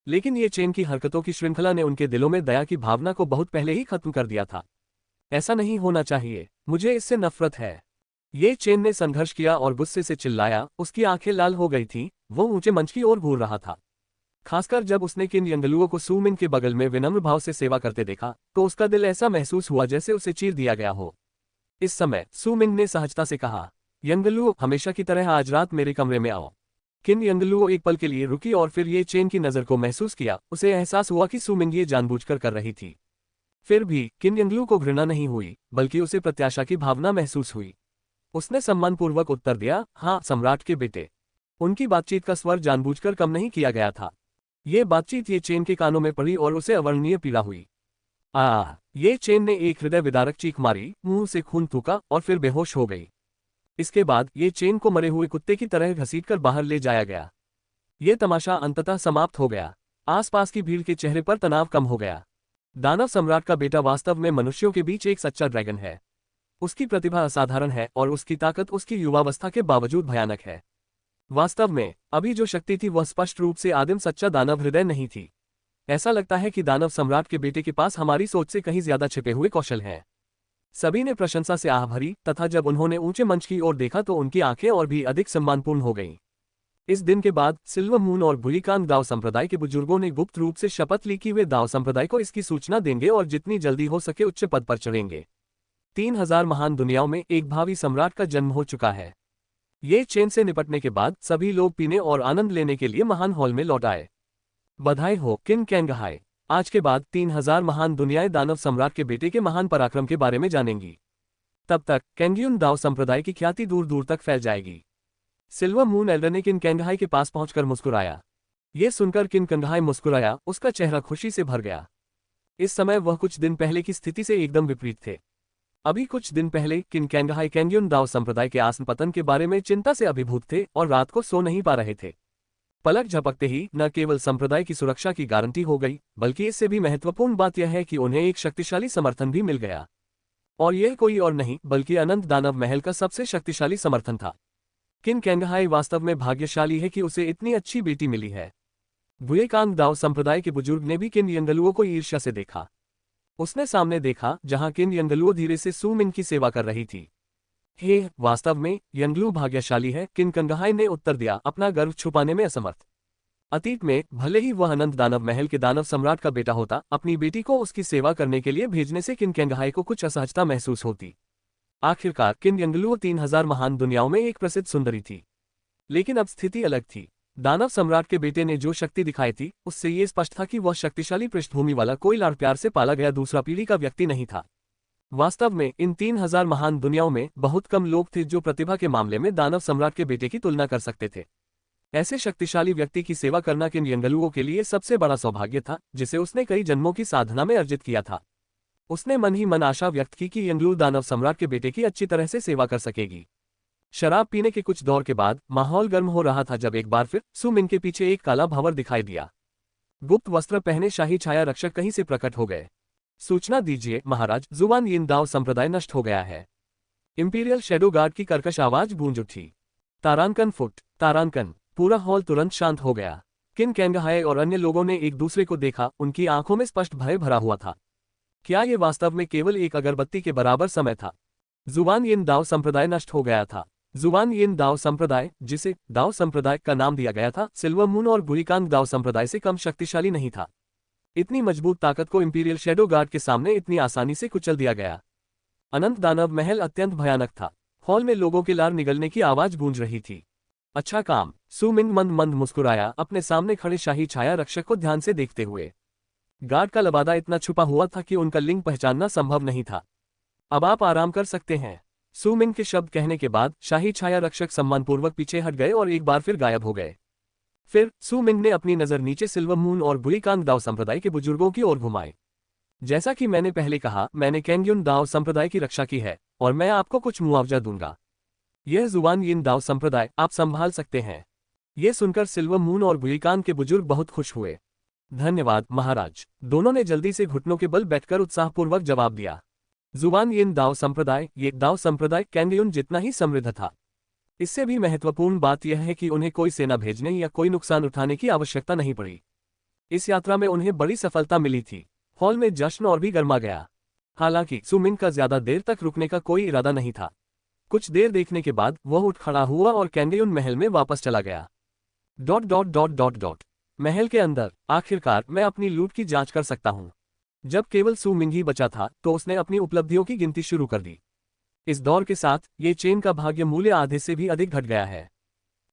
Speaker 1: लेकिन ये चेन की हरकतों की श्रृंखला ने उनके दिलों में दया की भावना को बहुत पहले ही खत्म कर दिया था। ऐसा नहीं होना चाहिए, मुझे इससे नफरत है। ये चेन ने संघर्ष किया और गुस्से से चिल्लाया। उसकी आंखें लाल हो गई थीं, वो ऊंचे मंच की ओर घूर रहा था। खासकर जब उसने किन यंगलुओ को सू मिंग के बगल में विनम्र भाव से सेवा करते देखा तो उसका दिल ऐसा महसूस हुआ जैसे उसे चीर दिया गया हो। इस समय सू मिंग ने सहजता से कहा, यंगलुओ, हमेशा की तरह आज रात मेरे कमरे में आओ। किन यंगलुओ एक पल के लिए रुकी और फिर ये चेन की नज़र को महसूस किया। उसे एहसास हुआ कि सू मिंग ये जानबूझकर कर रही थी। फिर भी किन यंगलुओ को घृणा नहीं हुई, बल्कि उसे प्रत्याशा की भावना महसूस हुई। उसने सम्मानपूर्वक उत्तर दिया, हाँ सम्राट के बेटे। उनकी बातचीत का स्वर जानबूझकर कम नहीं किया गया था। ये बातचीत ये चेन के कानों में पड़ी और उसे अवर्णनीय पीड़ा हुई। ये चेन ने एक हृदय विदारक चीख मारी, मुंह से खून थूका और फिर बेहोश हो गई। इसके बाद ये चेन को मरे हुए कुत्ते की तरह घसीटकर बाहर ले जाया गया। ये तमाशा अंततः समाप्त हो गया। आसपास की भीड़ के चेहरे पर तनाव कम हो गया। दानव सम्राट का बेटा वास्तव में मनुष्यों के बीच एक सच्चा ड्रैगन है। उसकी प्रतिभा असाधारण है और उसकी ताकत उसकी युवावस्था के बावजूद भयानक है। वास्तव में अभी जो शक्ति थी वह स्पष्ट रूप से आदिम सच्चा दानव हृदय नहीं थी। ऐसा लगता है कि दानव सम्राट के बेटे के पास हमारी सोच से कहीं ज्यादा छिपे हुए कौशल हैं। सभी ने प्रशंसा से आह भरी तथा जब उन्होंने ऊंचे मंच की ओर देखा तो उनकी आंखें और भी अधिक सम्मानपूर्ण हो गईं। इस दिन के बाद सिल्वर मून और भुलिकांग दाओ संप्रदाय के बुजुर्गों ने गुप्त रूप से शपथ ली कि वे दाओ संप्रदाय को इसकी सूचना देंगे और जितनी जल्दी हो सके उच्च पद पर चढ़ेंगे। 3000 महान दुनियाओं में एक भावी सम्राट का जन्म हो चुका है। ये चेन से निपटने के बाद सभी लोग पीने और आनंद लेने के लिए महान हॉल में लौट आए। बधाई हो किन कैंगहाई। आज के बाद 3000 महान दुनियाएं दानव सम्राट के बेटे के महान पराक्रम के बारे में जानेंगी। तब तक कैंग्युन दाओ संप्रदाय की ख्याति दूर दूर तक फैल जाएगी। सिल्वर मून एल्डर ने किन कैंगहाई के पास पहुंचकर मुस्कुराया। ये सुनकर किन कैंगहाई मुस्कुराया, उसका चेहरा खुशी से भर गया। इस समय वह कुछ दिन पहले की स्थिति से एकदम विपरीत थे। अभी कुछ दिन पहले किन कैंगहाई कैंग्युन दाओ संप्रदाय के आसन पतन के बारे में चिंता से अभिभूत थे और रात को सो नहीं पा रहे थे। पलक झपकते ही न केवल संप्रदाय की सुरक्षा की गारंटी हो गई, बल्कि इससे भी महत्वपूर्ण बात यह है कि उन्हें एक शक्तिशाली समर्थन भी मिल गया। और यह कोई और नहीं बल्कि अनंत दानव महल का सबसे शक्तिशाली समर्थन था। किन कैंगहाई वास्तव में भाग्यशाली है कि उसे इतनी अच्छी बेटी मिली है। भुएकांग दाओ संप्रदाय के बुजुर्ग ने भी किन यंगलुओ को ईर्ष्या से देखा। उसने सामने देखा जहां किन यंगलुओ धीरे से सू मिंग की सेवा कर रही थी। हे, वास्तव में यंगलू भाग्यशाली है, किन कैंगहाई ने उत्तर दिया, अपना गर्व छुपाने में असमर्थ। अतीत में भले ही वह अनंत दानव महल के दानव सम्राट का बेटा होता, अपनी बेटी को उसकी सेवा करने के लिए भेजने से किन कैंगहाई को कुछ असहजता महसूस होती। आखिरकार किन यंगलुओ 3000 महान दुनियाओं में एक प्रसिद्ध सुंदरी थी। लेकिन अब स्थिति अलग थी। दानव सम्राट के बेटे ने जो शक्ति दिखाई थी उससे ये स्पष्ट था कि वह शक्तिशाली पृष्ठभूमि वाला कोई लाड़ प्यार से पाला गया दूसरा पीढ़ी का व्यक्ति नहीं था। वास्तव में इन 3000 महान दुनियाओं में बहुत कम लोग थे जो प्रतिभा के मामले में दानव सम्राट के बेटे की तुलना कर सकते थे। ऐसे शक्तिशाली व्यक्ति की सेवा करना किन यंगलुओ के लिए सबसे बड़ा सौभाग्य था, जिसे उसने कई जन्मों की साधना में अर्जित किया था। उसने मन ही मन आशा व्यक्त की कि यंगलू दानव सम्राट के बेटे की अच्छी तरह से सेवा कर सकेगी। शराब पीने के कुछ दौर के बाद माहौल गर्म हो रहा था जब एक बार फिर सू मिंग के पीछे एक काला भंवर दिखाई दिया। गुप्त वस्त्र पहने शाही छाया रक्षक कहीं से प्रकट हो गए। सूचना दीजिए महाराज, जुवान यिन दाओ संप्रदाय नष्ट हो गया है। इंपीरियल शैडो गार्ड की कर्कश आवाज गूंज उठी। तारांकन फुट, तारांकन। पूरा हॉल तुरंत शांत हो गया। किन कैंगहाई और अन्य लोगों ने एक दूसरे को देखा, उनकी आंखों में स्पष्ट भय भरा हुआ था। क्या ये वास्तव में केवल एक अगरबत्ती के बराबर समय था? जुवान यिन दाओ संप्रदाय नष्ट हो गया था। जुवान यिन दाओ संप्रदाय, जिसे दाओ संप्रदाय का नाम दिया गया था, सिल्वर मून और भुलिकांग दाओ संप्रदाय से कम शक्तिशाली नहीं था। इतनी मजबूत ताकत को इंपीरियल शैडो गार्ड के सामने इतनी आसानी से कुचल दिया गया। अनंत दानव महल अत्यंत भयानक था। हॉल में लोगों के लार निगलने की आवाज गूंज रही थी। अच्छा काम, सू मिंग मंद मंद मुस्कुराया, अपने सामने खड़े शाही छाया रक्षक को ध्यान से देखते हुए। गार्ड का लबादा इतना छुपा हुआ था कि उनका लिंग पहचानना संभव नहीं था। अब आप आराम कर सकते हैं। सू मिंग के शब्द कहने के बाद शाही छाया रक्षक सम्मानपूर्वक पीछे हट गए और एक बार फिर गायब हो गए। फिर सू मिंग ने अपनी नजर नीचे सिल्वर मून और भुलिकांग दाओ संप्रदाय के बुजुर्गों की ओर घुमाई। जैसा कि मैंने पहले कहा, मैंने कैंग्युन दाओ संप्रदाय की रक्षा की है और मैं आपको कुछ मुआवजा दूंगा। यह जुबान यिन दाओ संप्रदाय आप संभाल सकते हैं। ये सुनकर सिल्वर मून और बुलिकान के बुजुर्ग बहुत खुश हुए। धन्यवाद महाराज। दोनों ने जल्दी से घुटनों के बल बैठकर उत्साहपूर्वक जवाब दिया। जुबान यिन दाओ संप्रदाय, ये दाओ संप्रदाय कैंगयुन जितना ही समृद्ध था। इससे भी महत्वपूर्ण बात यह है कि उन्हें कोई सेना भेजने या कोई नुकसान उठाने की आवश्यकता नहीं पड़ी। इस यात्रा में उन्हें बड़ी सफलता मिली थी। हॉल में जश्न और भी गर्मा गया। हालांकि सुमिन का ज्यादा देर तक रुकने का कोई इरादा नहीं था। कुछ देर देखने के बाद वह उठ खड़ा हुआ और कैंगयुन महल में वापस चला गया। महल के अंदर, आखिरकार मैं अपनी लूट की जांच कर सकता हूं। जब केवल सू मिंग ही बचा था तो उसने अपनी उपलब्धियों की गिनती शुरू कर दी। इस दौर के साथ ये चेन का भाग्य मूल्य आधे से भी अधिक घट गया है।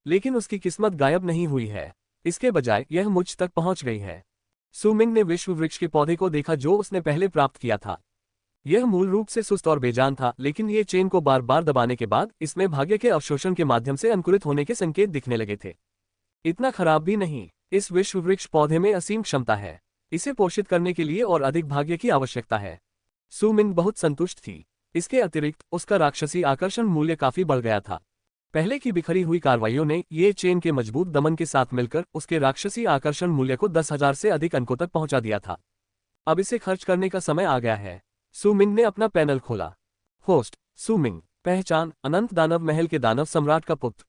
Speaker 1: लेकिन उसकी किस्मत गायब नहीं हुई है। इसके बजाय यह मुझ तक पहुंच गई है। सू मिंग ने विश्व वृक्ष के पौधे को देखा जो उसने पहले प्राप्त किया था। यह मूल रूप से सुस्त और बेजान था, लेकिन ये चेन को बार बार दबाने के बाद इसमें भाग्य के अवशोषण के माध्यम से अंकुरित होने के संकेत दिखने लगे थे। इतना खराब भी नहीं। इस विश्व वृक्ष पौधे में असीम क्षमता है। इसे पोषित करने के लिए और अधिक भाग्य की आवश्यकता है। सू मिंग बहुत संतुष्ट थी। इसके अतिरिक्त उसका राक्षसी आकर्षण मूल्य काफी बढ़ गया था। पहले की बिखरी हुई कार्रवाइयों ने ये चेन के मजबूत दमन के साथ मिलकर उसके राक्षसी आकर्षण मूल्य को 10,000 से अधिक अंकों तक पहुंचा दिया था। अब इसे खर्च करने का समय आ गया है। सू मिंग ने अपना पैनल खोला। होस्ट सू मिंग। पहचान अनंत दानव महल के दानव सम्राट का पुत्र।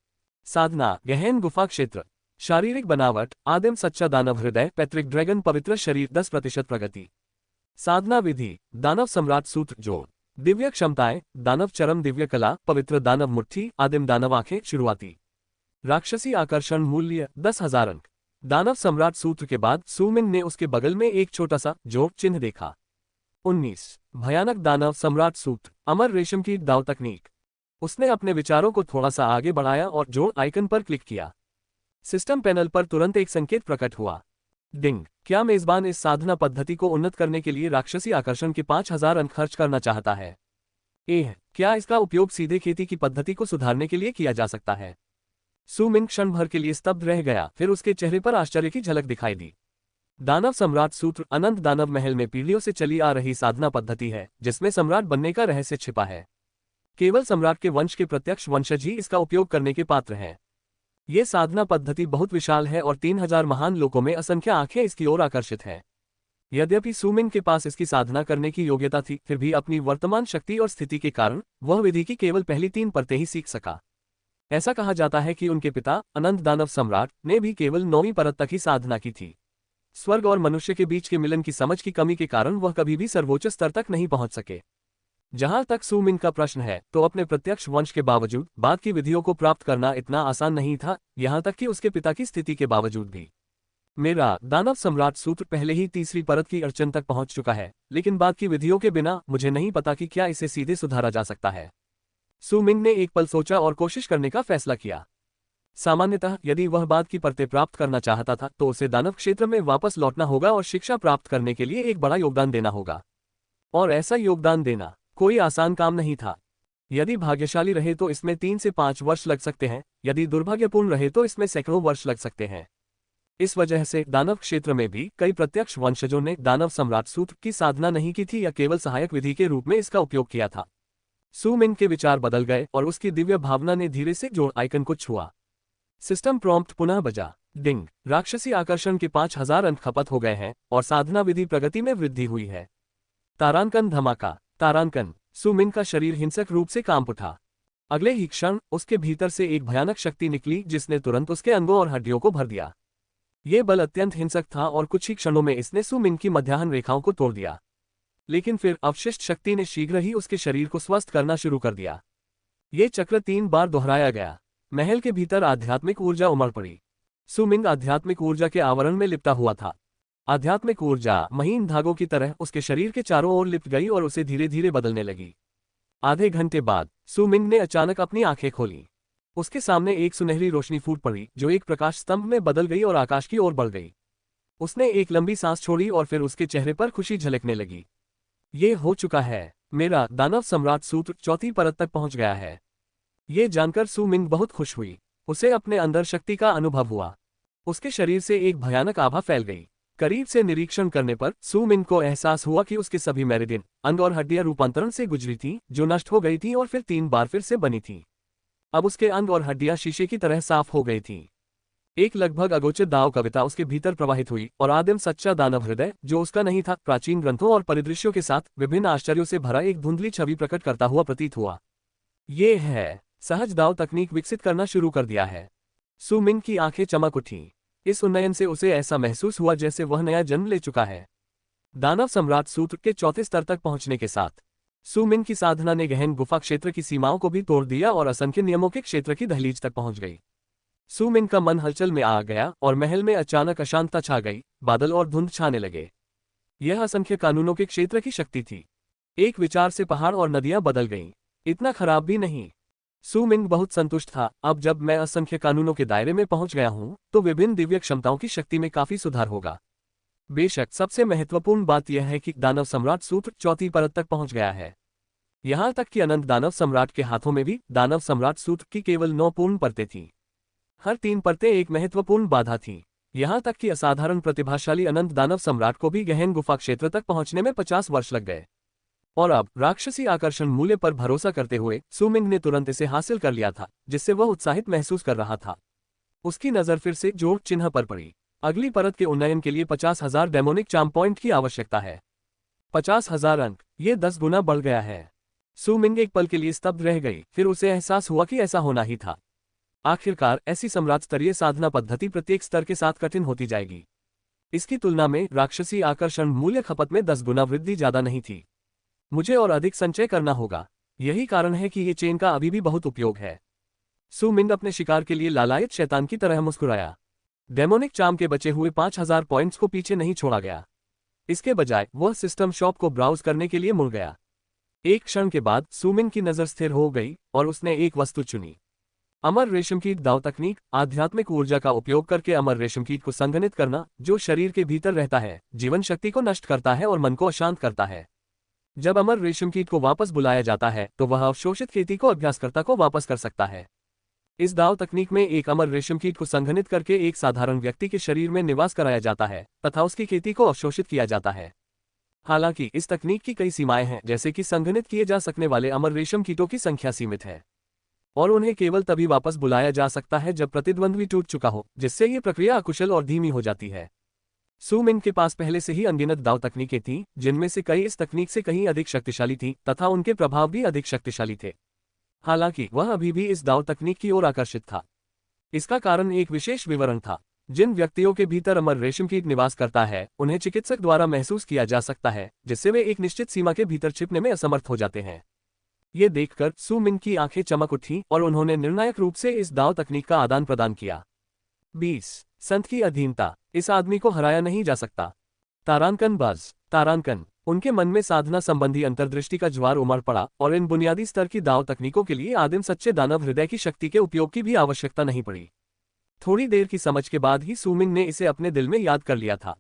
Speaker 1: साधना गहन गुफा क्षेत्र। शारीरिक बनावट आदिम सच्चा दानव हृदय पैतृक ड्रैगन पवित्र शरीर 10% प्रगति। साधना विधि दानव सम्राट सूत्र जोड़। दिव्य क्षमताएं दानव चरम दिव्य कला पवित्र दानव मुट्ठी आदिम दानव आंखें शुरुआती। राक्षसी आकर्षण मूल्य 10,000 अंक। दानव सम्राट सूत्र के बाद सू मिंग ने उसके बगल में एक छोटा सा जोड़ चिन्ह देखा। 19 भयानक दानव सम्राट सूत्र अमर रेशम की दाव तकनीक। उसने अपने विचारों को थोड़ा सा आगे बढ़ाया और जोड़ आइकन पर क्लिक किया। सिस्टम पैनल पर तुरंत एक संकेत प्रकट हुआ। डिंग। क्या मेजबान इस साधना पद्धति को उन्नत करने के लिए राक्षसी आकर्षण के 5,000 अंक खर्च करना चाहता है? क्या इसका उपयोग सीधे खेती की पद्धति को सुधारने के लिए किया जा सकता है? सू मिंग क्षण भर के लिए स्तब्ध रह गया, फिर उसके चेहरे पर आश्चर्य की झलक दिखाई दी। दानव सम्राट सूत्र अनंत दानव महल में पीढ़ियों से चली आ रही साधना पद्धति है जिसमें सम्राट बनने का रहस्य छिपा है। केवल सम्राट के वंश के प्रत्यक्ष वंशज ही इसका उपयोग करने के पात्र हैं। ये साधना पद्धति बहुत विशाल है और 3,000 महान लोगों में असंख्य आंखें इसकी ओर आकर्षित हैं। यद्यपि सू मिंग के पास इसकी साधना करने की योग्यता थी, फिर भी अपनी वर्तमान शक्ति और स्थिति के कारण वह विधि की केवल पहली 3 परतें ही सीख सका। ऐसा कहा जाता है कि उनके पिता अनंत दानव सम्राट ने भी केवल 9वीं परत तक ही साधना की थी। स्वर्ग और मनुष्य के बीच के मिलन की समझ की कमी के कारण वह कभी भी सर्वोच्च स्तर तक नहीं पहुंच सके। जहां तक सू मिंग का प्रश्न है, तो अपने प्रत्यक्ष वंश के बावजूद बाद की विधियों को प्राप्त करना इतना आसान नहीं था, यहां तक कि उसके पिता की स्थिति के बावजूद भी। मेरा दानव सम्राट सूत्र पहले ही 3री परत की अड़चन तक पहुंच चुका है, लेकिन बाद की विधियों के बिना मुझे नहीं पता कि क्या इसे सीधे सुधारा जा सकता है। सू मिंग ने एक पल सोचा और कोशिश करने का फैसला किया। सामान्यतः यदि वह बाद की परतें प्राप्त करना चाहता था तो उसे दानव क्षेत्र में वापस लौटना होगा और शिक्षा प्राप्त करने के लिए एक बड़ा योगदान देना होगा। और ऐसा योगदान देना कोई आसान काम नहीं था। यदि भाग्यशाली रहे तो इसमें 3 से 5 वर्ष लग सकते हैं, यदि दुर्भाग्यपूर्ण रहे तो इसमें सैकड़ों वर्ष लग सकते हैं। इस वजह से दानव क्षेत्र में भी कई प्रत्यक्ष वंशजों ने दानव सम्राट सूत्र की साधना नहीं की थी या केवल सहायक विधि के रूप में इसका उपयोग किया था। सू मिंग के विचार बदल गए और उसकी दिव्य भावना ने धीरे से जोड़ आइकन को छुआ। सिस्टम प्रॉम्प्ट पुनः बजा। डिंग। राक्षसी आकर्षण के 5,000 अंक खपत हो गए हैं और साधना विधि प्रगति में वृद्धि हुई है। तारांकन धमाका। तारांकन। सू मिंग का शरीर हिंसक रूप से कांप उठा। अगले ही क्षण उसके भीतर से एक भयानक शक्ति निकली जिसने तुरंत उसके अंगों और हड्डियों को भर दिया। ये बल अत्यंत हिंसक था और कुछ ही क्षणों में इसने सू मिंग की मध्याह्न रेखाओं को तोड़ दिया। लेकिन फिर अवशिष्ट शक्ति ने शीघ्र ही उसके शरीर को स्वस्थ करना शुरू कर दिया। ये चक्र 3 बार दोहराया गया। महल के भीतर आध्यात्मिक ऊर्जा उमड़ पड़ी। सू मिंग आध्यात्मिक ऊर्जा के आवरण में लिपटा हुआ था। आध्यात्मिक ऊर्जा महीन धागों की तरह उसके शरीर के चारों ओर लिपट गई और उसे धीरे धीरे बदलने लगी। आधे घंटे बाद सू मिंग ने अचानक अपनी आंखें खोली। उसके सामने एक सुनहरी रोशनी फूट पड़ी जो एक प्रकाश स्तंभ में बदल गई और आकाश की ओर बढ़ गई। उसने एक लंबी सांस छोड़ी और फिर उसके चेहरे पर खुशी झलकने लगी। ये हो चुका है। मेरा दानव सम्राट सूत्र 4th परत तक पहुंच गया है। ये जानकर सू मिंग बहुत खुश हुई। उसे अपने अंदर शक्ति का अनुभव हुआ। उसके शरीर से एक भयानक आभा फैल गई। करीब से निरीक्षण करने पर सू मिंग को एहसास हुआ कि उसके सभी मेरिडियन अंग और हड्डियां रूपांतरण से गुजरी थीं, जो नष्ट हो गई थीं और फिर 3 बार फिर से बनी थीं। अब उसके अंग और हड्डियां शीशे की तरह साफ हो गई थीं। एक लगभग अगोचर दाव कविता उसके भीतर प्रवाहित हुई और आदिम सच्चा दानव हृदय, जो उसका नहीं था, प्राचीन ग्रंथों और परिदृश्यों के साथ विभिन्न आश्चर्यों से भरा एक धुंधली छवि प्रकट करता हुआ प्रतीत हुआ। ये है, सहज दाव तकनीक विकसित करना शुरू कर दिया है। सु मिंग की आंखें चमक उठीं। इस उन्नयन से उसे ऐसा महसूस हुआ जैसे वह नया जन्म ले चुका है। दानव सम्राट सूत्र के चौथे स्तर तक पहुंचने के साथ सु मिंग की साधना ने गहन गुफा क्षेत्र की सीमाओं को भी तोड़ दिया और असंख्य नियमों के क्षेत्र की दहलीज तक पहुंच गई। सु मिंग का मन हलचल में आ गया और महल में अचानक अशांतता छा गई, बादल और धुंध छाने लगे। यह असंख्य कानूनों के क्षेत्र की शक्ति थी। एक विचार से पहाड़ और नदियां बदल गईं। इतना खराब भी नहीं। सु मिंग बहुत संतुष्ट था। अब जब मैं असंख्य कानूनों के दायरे में पहुंच गया हूं, तो विभिन्न दिव्य क्षमताओं की शक्ति में काफी सुधार होगा। बेशक सबसे महत्वपूर्ण बात यह है कि दानव सम्राट सूत्र चौथी परत तक पहुंच गया है। यहां तक कि अनंत दानव सम्राट के हाथों में भी दानव सम्राट सूत्र की केवल 9 पूर्ण परतें थीं। हर 3 परतें एक महत्वपूर्ण बाधा थीं। यहां तक कि असाधारण प्रतिभाशाली अनंत दानव सम्राट को भी गहन गुफा क्षेत्र तक पहुंचने में 50 वर्ष लग गए। और अब राक्षसी आकर्षण मूल्य पर भरोसा करते हुए सु मिंग ने तुरंत इसे हासिल कर लिया था, जिससे वह उत्साहित महसूस कर रहा था। उसकी नजर फिर से जोड़ चिन्ह पर पड़ी। अगली परत के उन्नयन के लिए 50,000 डेमोनिक चार्म पॉइंट की आवश्यकता है। 50,000 अंक, ये 10 गुना बढ़ गया है। सु मिंग एक पल के लिए स्तब्ध रह गई, फिर उसे एहसास हुआ कि ऐसा होना ही था। आखिरकार ऐसी सम्राट स्तरीय साधना पद्धति प्रत्येक स्तर के साथ कठिन होती जाएगी। इसकी तुलना में राक्षसी आकर्षण मूल्य खपत में 10 गुना वृद्धि ज्यादा नहीं थी। मुझे और अधिक संचय करना होगा। यही कारण है कि ये चेन का अभी भी बहुत उपयोग है। सु मिंग अपने शिकार के लिए लालायित शैतान की तरह मुस्कुराया। डेमोनिक चार्म के बचे हुए 5,000 पॉइंट्स को पीछे नहीं छोड़ा गया। इसके बजाय वह सिस्टम शॉप को ब्राउज करने के लिए मुड़ गया। एक क्षण के बाद सु मिंग की नजर स्थिर हो गई और उसने एक वस्तु चुनी। अमर रेशमकीट दाव तकनीक, आध्यात्मिक ऊर्जा का उपयोग करके अमर रेशमकीट को संघनित करना, जो शरीर के भीतर रहता है, जीवन शक्ति को नष्ट करता है और मन को अशांत करता है। जब अमर रेशमकीट को वापस बुलाया जाता है, तो वह अवशोषित खेती को अभ्यासकर्ता को वापस कर सकता है। इस दाव तकनीक में एक अमर रेशमकीट को संघनित करके एक साधारण व्यक्ति के शरीर में निवास कराया जाता है तथा उसकी खेती को अवशोषित किया जाता है। हालांकि इस तकनीक की कई सीमाएं हैं, जैसे कि संघनित किए जा सकने वाले अमर रेशम कीटों की संख्या सीमित है और उन्हें केवल तभी वापस बुलाया जा सकता है जब प्रतिद्वंद्वी टूट चुका हो, जिससे ये प्रक्रिया अकुशल और धीमी हो जाती है। सु मिंग के पास पहले से ही अनगिनत दाव तकनीकें थीं, जिनमें से कई इस तकनीक से कहीं अधिक शक्तिशाली थीं तथा उनके प्रभाव भी अधिक शक्तिशाली थे। हालांकि वह अभी भी इस दाव तकनीक की ओर आकर्षित था। इसका कारण एक विशेष विवरण था। जिन व्यक्तियों के भीतर अमर रेशमकीट निवास करता है, उन्हें चिकित्सक द्वारा महसूस किया जा सकता है, जिससे वे एक निश्चित सीमा के भीतर छिपने में असमर्थ हो जाते हैं। ये देखकर सु मिंग की आंखें चमक उठीं और उन्होंने निर्णायक रूप से इस दाव तकनीक का आदान प्रदान किया। 20 संत की अधीनता, इस आदमी को हराया नहीं जा सकता। तारांकन बज, तारांकन। उनके मन में साधना संबंधी अंतर्दृष्टि का ज्वार उमड़ पड़ा और इन बुनियादी स्तर की दाव तकनीकों के लिए आदिम सच्चे दानव हृदय की शक्ति के उपयोग की भी आवश्यकता नहीं पड़ी। थोड़ी देर की समझ के बाद ही सु मिंग ने इसे अपने दिल में याद कर लिया था।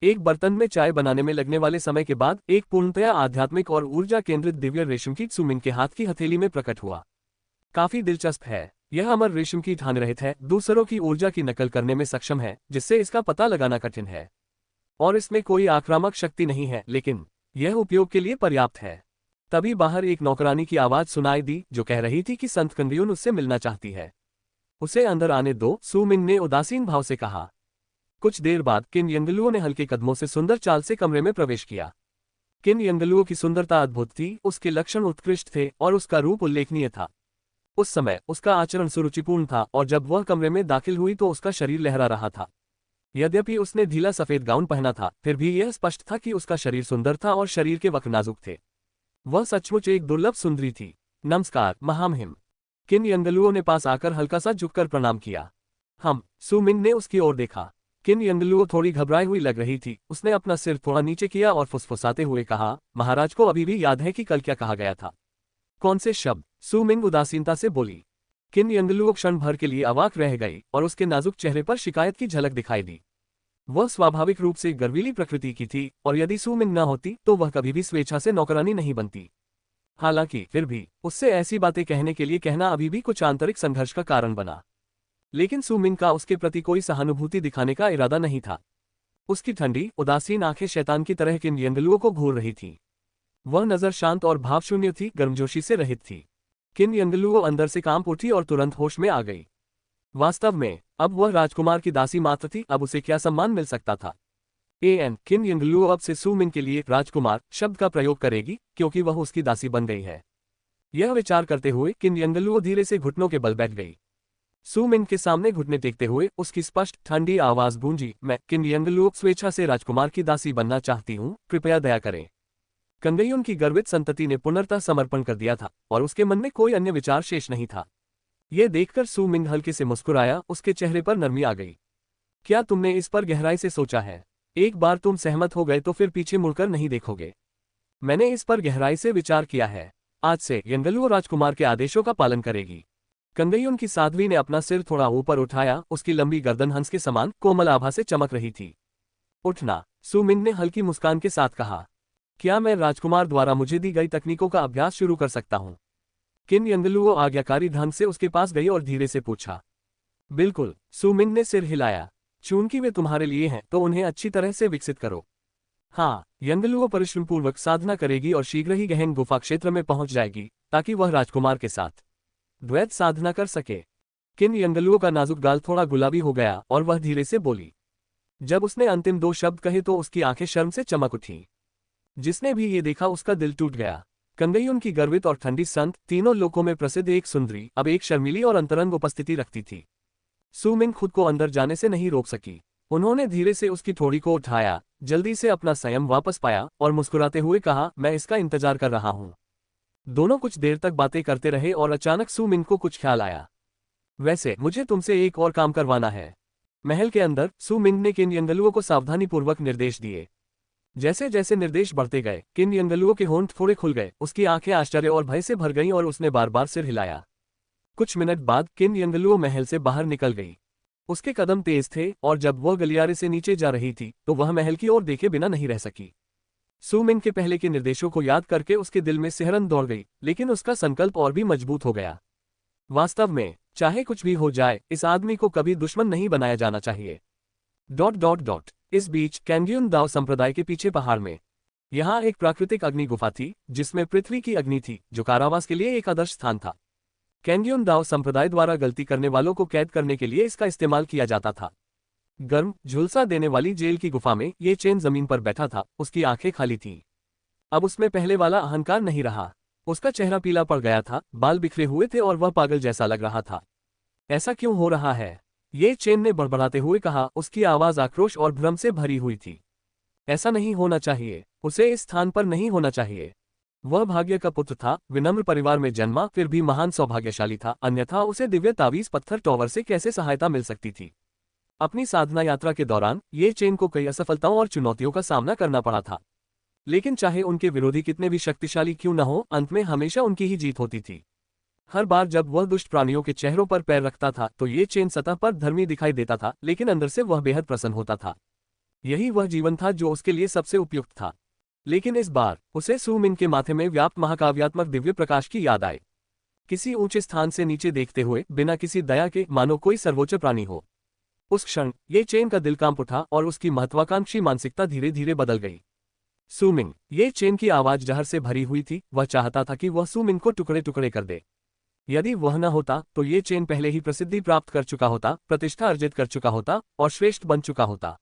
Speaker 1: एक बर्तन में चाय बनाने में लगने वाले समय के बाद एक पूर्णतया आध्यात्मिक और ऊर्जा केंद्रित दिव्य रेशमकीट सु मिंग के हाथ की हथेली में प्रकट हुआ। काफी दिलचस्प है। यह अमर रेशमकीट हानिरहित है, दूसरों की ऊर्जा की नकल करने में सक्षम है, जिससे इसका पता लगाना कठिन है, और इसमें कोई आक्रामक शक्ति नहीं है, लेकिन यह उपयोग के लिए पर्याप्त है। तभी बाहर एक नौकरानी की आवाज सुनाई दी, जो कह रही थी कि संत कंग्यून उससे मिलना चाहती है। उसे अंदर आने दो, सु मिंग ने उदासीन भाव से कहा। कुछ देर बाद किन यंगलुओ ने हल्के कदमों से सुंदर चाल से कमरे में प्रवेश किया। किन यंगलुओ की सुंदरता अद्भुत थी, उसके लक्षण उत्कृष्ट थे और उसका रूप उल्लेखनीय था। उस समय उसका आचरण सुरुचिपूर्ण था और जब वह कमरे में दाखिल हुई तो उसका शरीर लहरा रहा था। यद्यपि उसने ढीला सफेद गाउन पहना था, फिर भी यह स्पष्ट था कि उसका शरीर सुंदर था और शरीर के वक्र नाजुक थे। वह सचमुच एक दुर्लभ सुंदरी थी। नमस्कार महामहिम। किन यंगलुओ ने पास आकर हल्का सा झुककर प्रणाम किया। सु मिंग ने उसकी ओर देखा। किन यंगलुओ थोड़ी घबराई हुई लग रही थी। उसने अपना सिर थोड़ा नीचे किया और फुसफुसाते हुए कहा, महाराज को अभी भी याद है कि कल क्या कहा गया था? कौन से शब्द? सु मिंग उदासीनता से बोली। किन यंगलुओ क्षण भर के लिए अवाक रह गई और उसके नाजुक चेहरे पर शिकायत की झलक दिखाई दी। वह स्वाभाविक रूप से गर्वीली प्रकृति की थी और यदि सु मिंग न होती तो वह कभी भी स्वेच्छा से नौकरानी नहीं बनती। हालांकि फिर भी उससे ऐसी बातें कहने के लिए कहना अभी भी कुछ आंतरिक संघर्ष का कारण बना। लेकिन सु मिंग का उसके प्रति कोई सहानुभूति दिखाने का इरादा नहीं था। उसकी ठंडी उदासीन आंखें शैतान की तरह किन यंगलुओ को घूर रही थीं। वह नजर शांत और भावशून्य थी, गर्मजोशी से रहित थी। किन यंगलुओ अंदर से कांप उठी और तुरंत होश में आ गई। वास्तव में अब वह राजकुमार की दासी मात्र थी, अब उसे क्या सम्मान मिल सकता था। किन यंगलुओ अब से सू मिंग के लिए राजकुमार शब्द का प्रयोग करेगी क्योंकि वह उसकी दासी बन गई है। यह विचार करते हुए किन यंगलुओ धीरे से घुटनों के बल बैठ गई। सू मिंग के सामने घुटने टेकते हुए उसकी स्पष्ट ठंडी आवाज गूंजी, मैं किन यंगलुओ स्वेच्छा से राजकुमार की दासी बनना चाहती हूँ, कृपया दया करें। कंगयुन की गर्वित संतति ने पुनर्तः समर्पण कर दिया था और उसके मन में कोई अन्य विचार शेष नहीं था। यह देखकर सू मिंग हल्के से मुस्कुराया, उसके चेहरे पर नरमी आ गई। क्या तुमने इस पर गहराई से सोचा है? एक बार तुम सहमत हो गए तो फिर पीछे मुड़कर नहीं देखोगे। मैंने इस पर गहराई से विचार किया है। आज से यंगलुओ राजकुमार के आदेशों का पालन करेगी। कंगयुन की साध्वी ने अपना सिर थोड़ा ऊपर उठाया, उसकी लंबी गर्दन हंस के समान कोमल आभा से चमक रही थी। उठना, सू मिंग ने हल्की मुस्कान के साथ कहा। क्या मैं राजकुमार द्वारा मुझे दी गई तकनीकों का अभ्यास शुरू कर सकता हूँ? किन यंगलुओ आज्ञाकारी ढंग से उसके पास गई और धीरे से पूछा। बिल्कुल, सू मिंग ने सिर हिलाया। चूंकि वे तुम्हारे लिए हैं तो उन्हें अच्छी तरह से विकसित करो। हाँ, यंगलुओ परिश्रमपूर्वक साधना करेगी और शीघ्र ही गहन गुफा क्षेत्र में पहुंच जाएगी ताकि वह राजकुमार के साथ द्वैत साधना कर सके। किन यंगलुओ का नाजुक गाल थोड़ा गुलाबी हो गया और वह धीरे से बोली। जब उसने अंतिम 2 शब्द कहे तो उसकी आंखें शर्म से चमक उठीं। जिसने भी ये देखा उसका दिल टूट गया। कंगयुन की गर्वित और ठंडी संत, तीनों लोकों में प्रसिद्ध एक सुंदरी, अब एक शर्मीली और अंतरंग उपस्थिति रखती थी। सू मिंग खुद को अंदर जाने से नहीं रोक सकी। उन्होंने धीरे से उसकी ठोड़ी को उठाया, जल्दी से अपना संयम वापस पाया और मुस्कुराते हुए कहा, मैं इसका इंतजार कर रहा हूं। दोनों कुछ देर तक बातें करते रहे और अचानक सू मिंग को कुछ ख्याल आया। वैसे मुझे तुमसे एक और काम करवाना है। महल के अंदर सू मिंग ने किन यंगलुओ को सावधानीपूर्वक निर्देश दिए। जैसे जैसे निर्देश बढ़ते गए, किन यंगलुओ के होंठ थोड़े खुल गए, उसकी आंखें आश्चर्य और भय से भर गईं और उसने बार बार सिर हिलाया। कुछ मिनट बाद किन यंगलुओ महल से बाहर निकल गई। उसके कदम तेज थे और जब वह गलियारे से नीचे जा रही थी तो वह महल की ओर देखे बिना नहीं रह सकी। सू मिंग के पहले के निर्देशों को याद करके उसके दिल में सिहरन दौड़ गई, लेकिन उसका संकल्प और भी मजबूत हो गया। वास्तव में चाहे कुछ भी हो जाए, इस आदमी को कभी दुश्मन नहीं बनाया जाना चाहिए। ... इस बीच कैंगयुन दाओ संप्रदाय के पीछे पहाड़ में यहाँ एक प्राकृतिक अग्नि गुफा थी जिसमें पृथ्वी की अग्नि थी, जो कारावास के लिए एक आदर्श स्थान था। कैंगयुन दाओ संप्रदाय द्वारा गलती करने वालों को कैद करने के लिए इसका इस्तेमाल किया जाता था। गर्म झुलसा देने वाली जेल की गुफा में ये चेन जमीन पर बैठा था, उसकी आंखें खाली थीं। अब उसमें पहले वाला अहंकार नहीं रहा। उसका चेहरा पीला पड़ गया था, बाल बिखरे हुए थे और वह पागल जैसा लग रहा था। ऐसा क्यों हो रहा है? ये चेन ने बड़बड़ाते हुए कहा, उसकी आवाज आक्रोश और भ्रम से भरी हुई थी। ऐसा नहीं होना चाहिए, उसे इस स्थान पर नहीं होना चाहिए। वह भाग्य का पुत्र था, विनम्र परिवार में जन्मा, फिर भी महान सौभाग्यशाली था, अन्यथा उसे दिव्य तावीज पत्थर टॉवर से कैसे सहायता मिल सकती थी? अपनी साधना यात्रा के दौरान ये चेन को कई असफलताओं और चुनौतियों का सामना करना पड़ा था, लेकिन चाहे उनके विरोधी कितने भी शक्तिशाली क्यों न हो, अंत में हमेशा उनकी ही जीत होती थी। हर बार जब वह दुष्ट प्राणियों के चेहरों पर पैर रखता था तो ये चेन सतह पर धर्मी दिखाई देता था, लेकिन अंदर से वह बेहद प्रसन्न होता था। यही वह जीवन था जो उसके लिए सबसे उपयुक्त था। लेकिन इस बार उसे सू मिंग के माथे में व्याप्त महाकाव्यात्मक दिव्य प्रकाश की याद आई। किसी ऊंचे स्थान से नीचे देखते हुए, बिना किसी दया के, मानो कोई सर्वोच्च प्राणी हो। उस क्षण ये चेन का दिल कांप उठा और उसकी महत्वाकांक्षी मानसिकता धीरे धीरे बदल गई। सू मिंग, ये चेन की आवाज जहर से भरी हुई थी। वह चाहता था कि वह सू मिंग को टुकड़े टुकड़े कर दे। यदि वह न होता तो ये चेन पहले ही प्रसिद्धि प्राप्त कर चुका होता, प्रतिष्ठा अर्जित कर चुका होता और श्रेष्ठ बन चुका होता।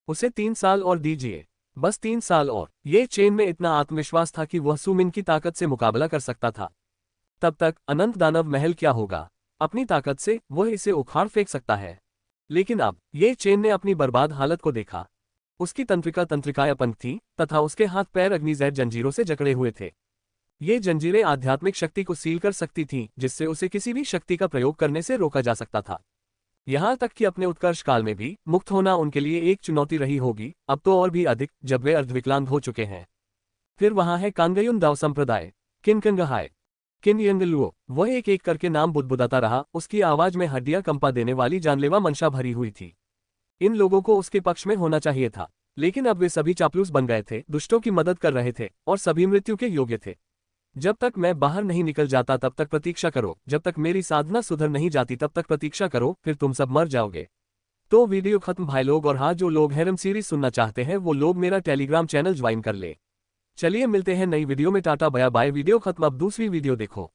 Speaker 1: उसे 3 साल और दीजिए, बस 3 साल और। ये चेन में इतना आत्मविश्वास था कि वह सू मिंग की ताकत से मुकाबला कर सकता था। तब तक अनंत दानव महल क्या होगा? अपनी ताकत से वह इसे उखाड़ फेंक सकता है। लेकिन अब ये चेन ने अपनी बर्बाद हालत को देखा। उसकी तंत्रिका तंत्रिकाएं अपंग थीं तथा उसके हाथ पैर अग्निजैद जंजीरों से जकड़े हुए थे। ये जंजीरें आध्यात्मिक शक्ति को सील कर सकती थीं, जिससे उसे किसी भी शक्ति का प्रयोग करने से रोका जा सकता था। यहाँ तक कि अपने उत्कर्ष काल में भी मुक्त होना उनके लिए एक चुनौती रही होगी, अब तो और भी अधिक जब वे अर्धविकलांग हो चुके हैं। फिर वहाँ है कांगयुन दाओ संप्रदाय, किन कंगहाय, किन यंगलुओ। वह एक एक करके नाम बुदबुदाता रहा, उसकी आवाज में हड्डियां कंपा देने वाली जानलेवा मंशा भरी हुई थी। इन लोगों को उसके पक्ष में होना चाहिए था, लेकिन अब वे सभी चापलूस बन गए थे, दुष्टों की मदद कर रहे थे और सभी मृत्यु के योग्य थे। जब तक मैं बाहर नहीं निकल जाता तब तक प्रतीक्षा करो, जब तक मेरी साधना सुधर नहीं जाती तब तक प्रतीक्षा करो, फिर तुम सब मर जाओगे। तो वीडियो खत्म भाई लोग, और हाँ, जो लोग हैरम सीरीज सुनना चाहते हैं वो लोग मेरा टेलीग्राम चैनल ज्वाइन कर ले। चलिए मिलते हैं नई वीडियो में, टाटा बाय बाय। वीडियो खत्म, अब दूसरी वीडियो देखो।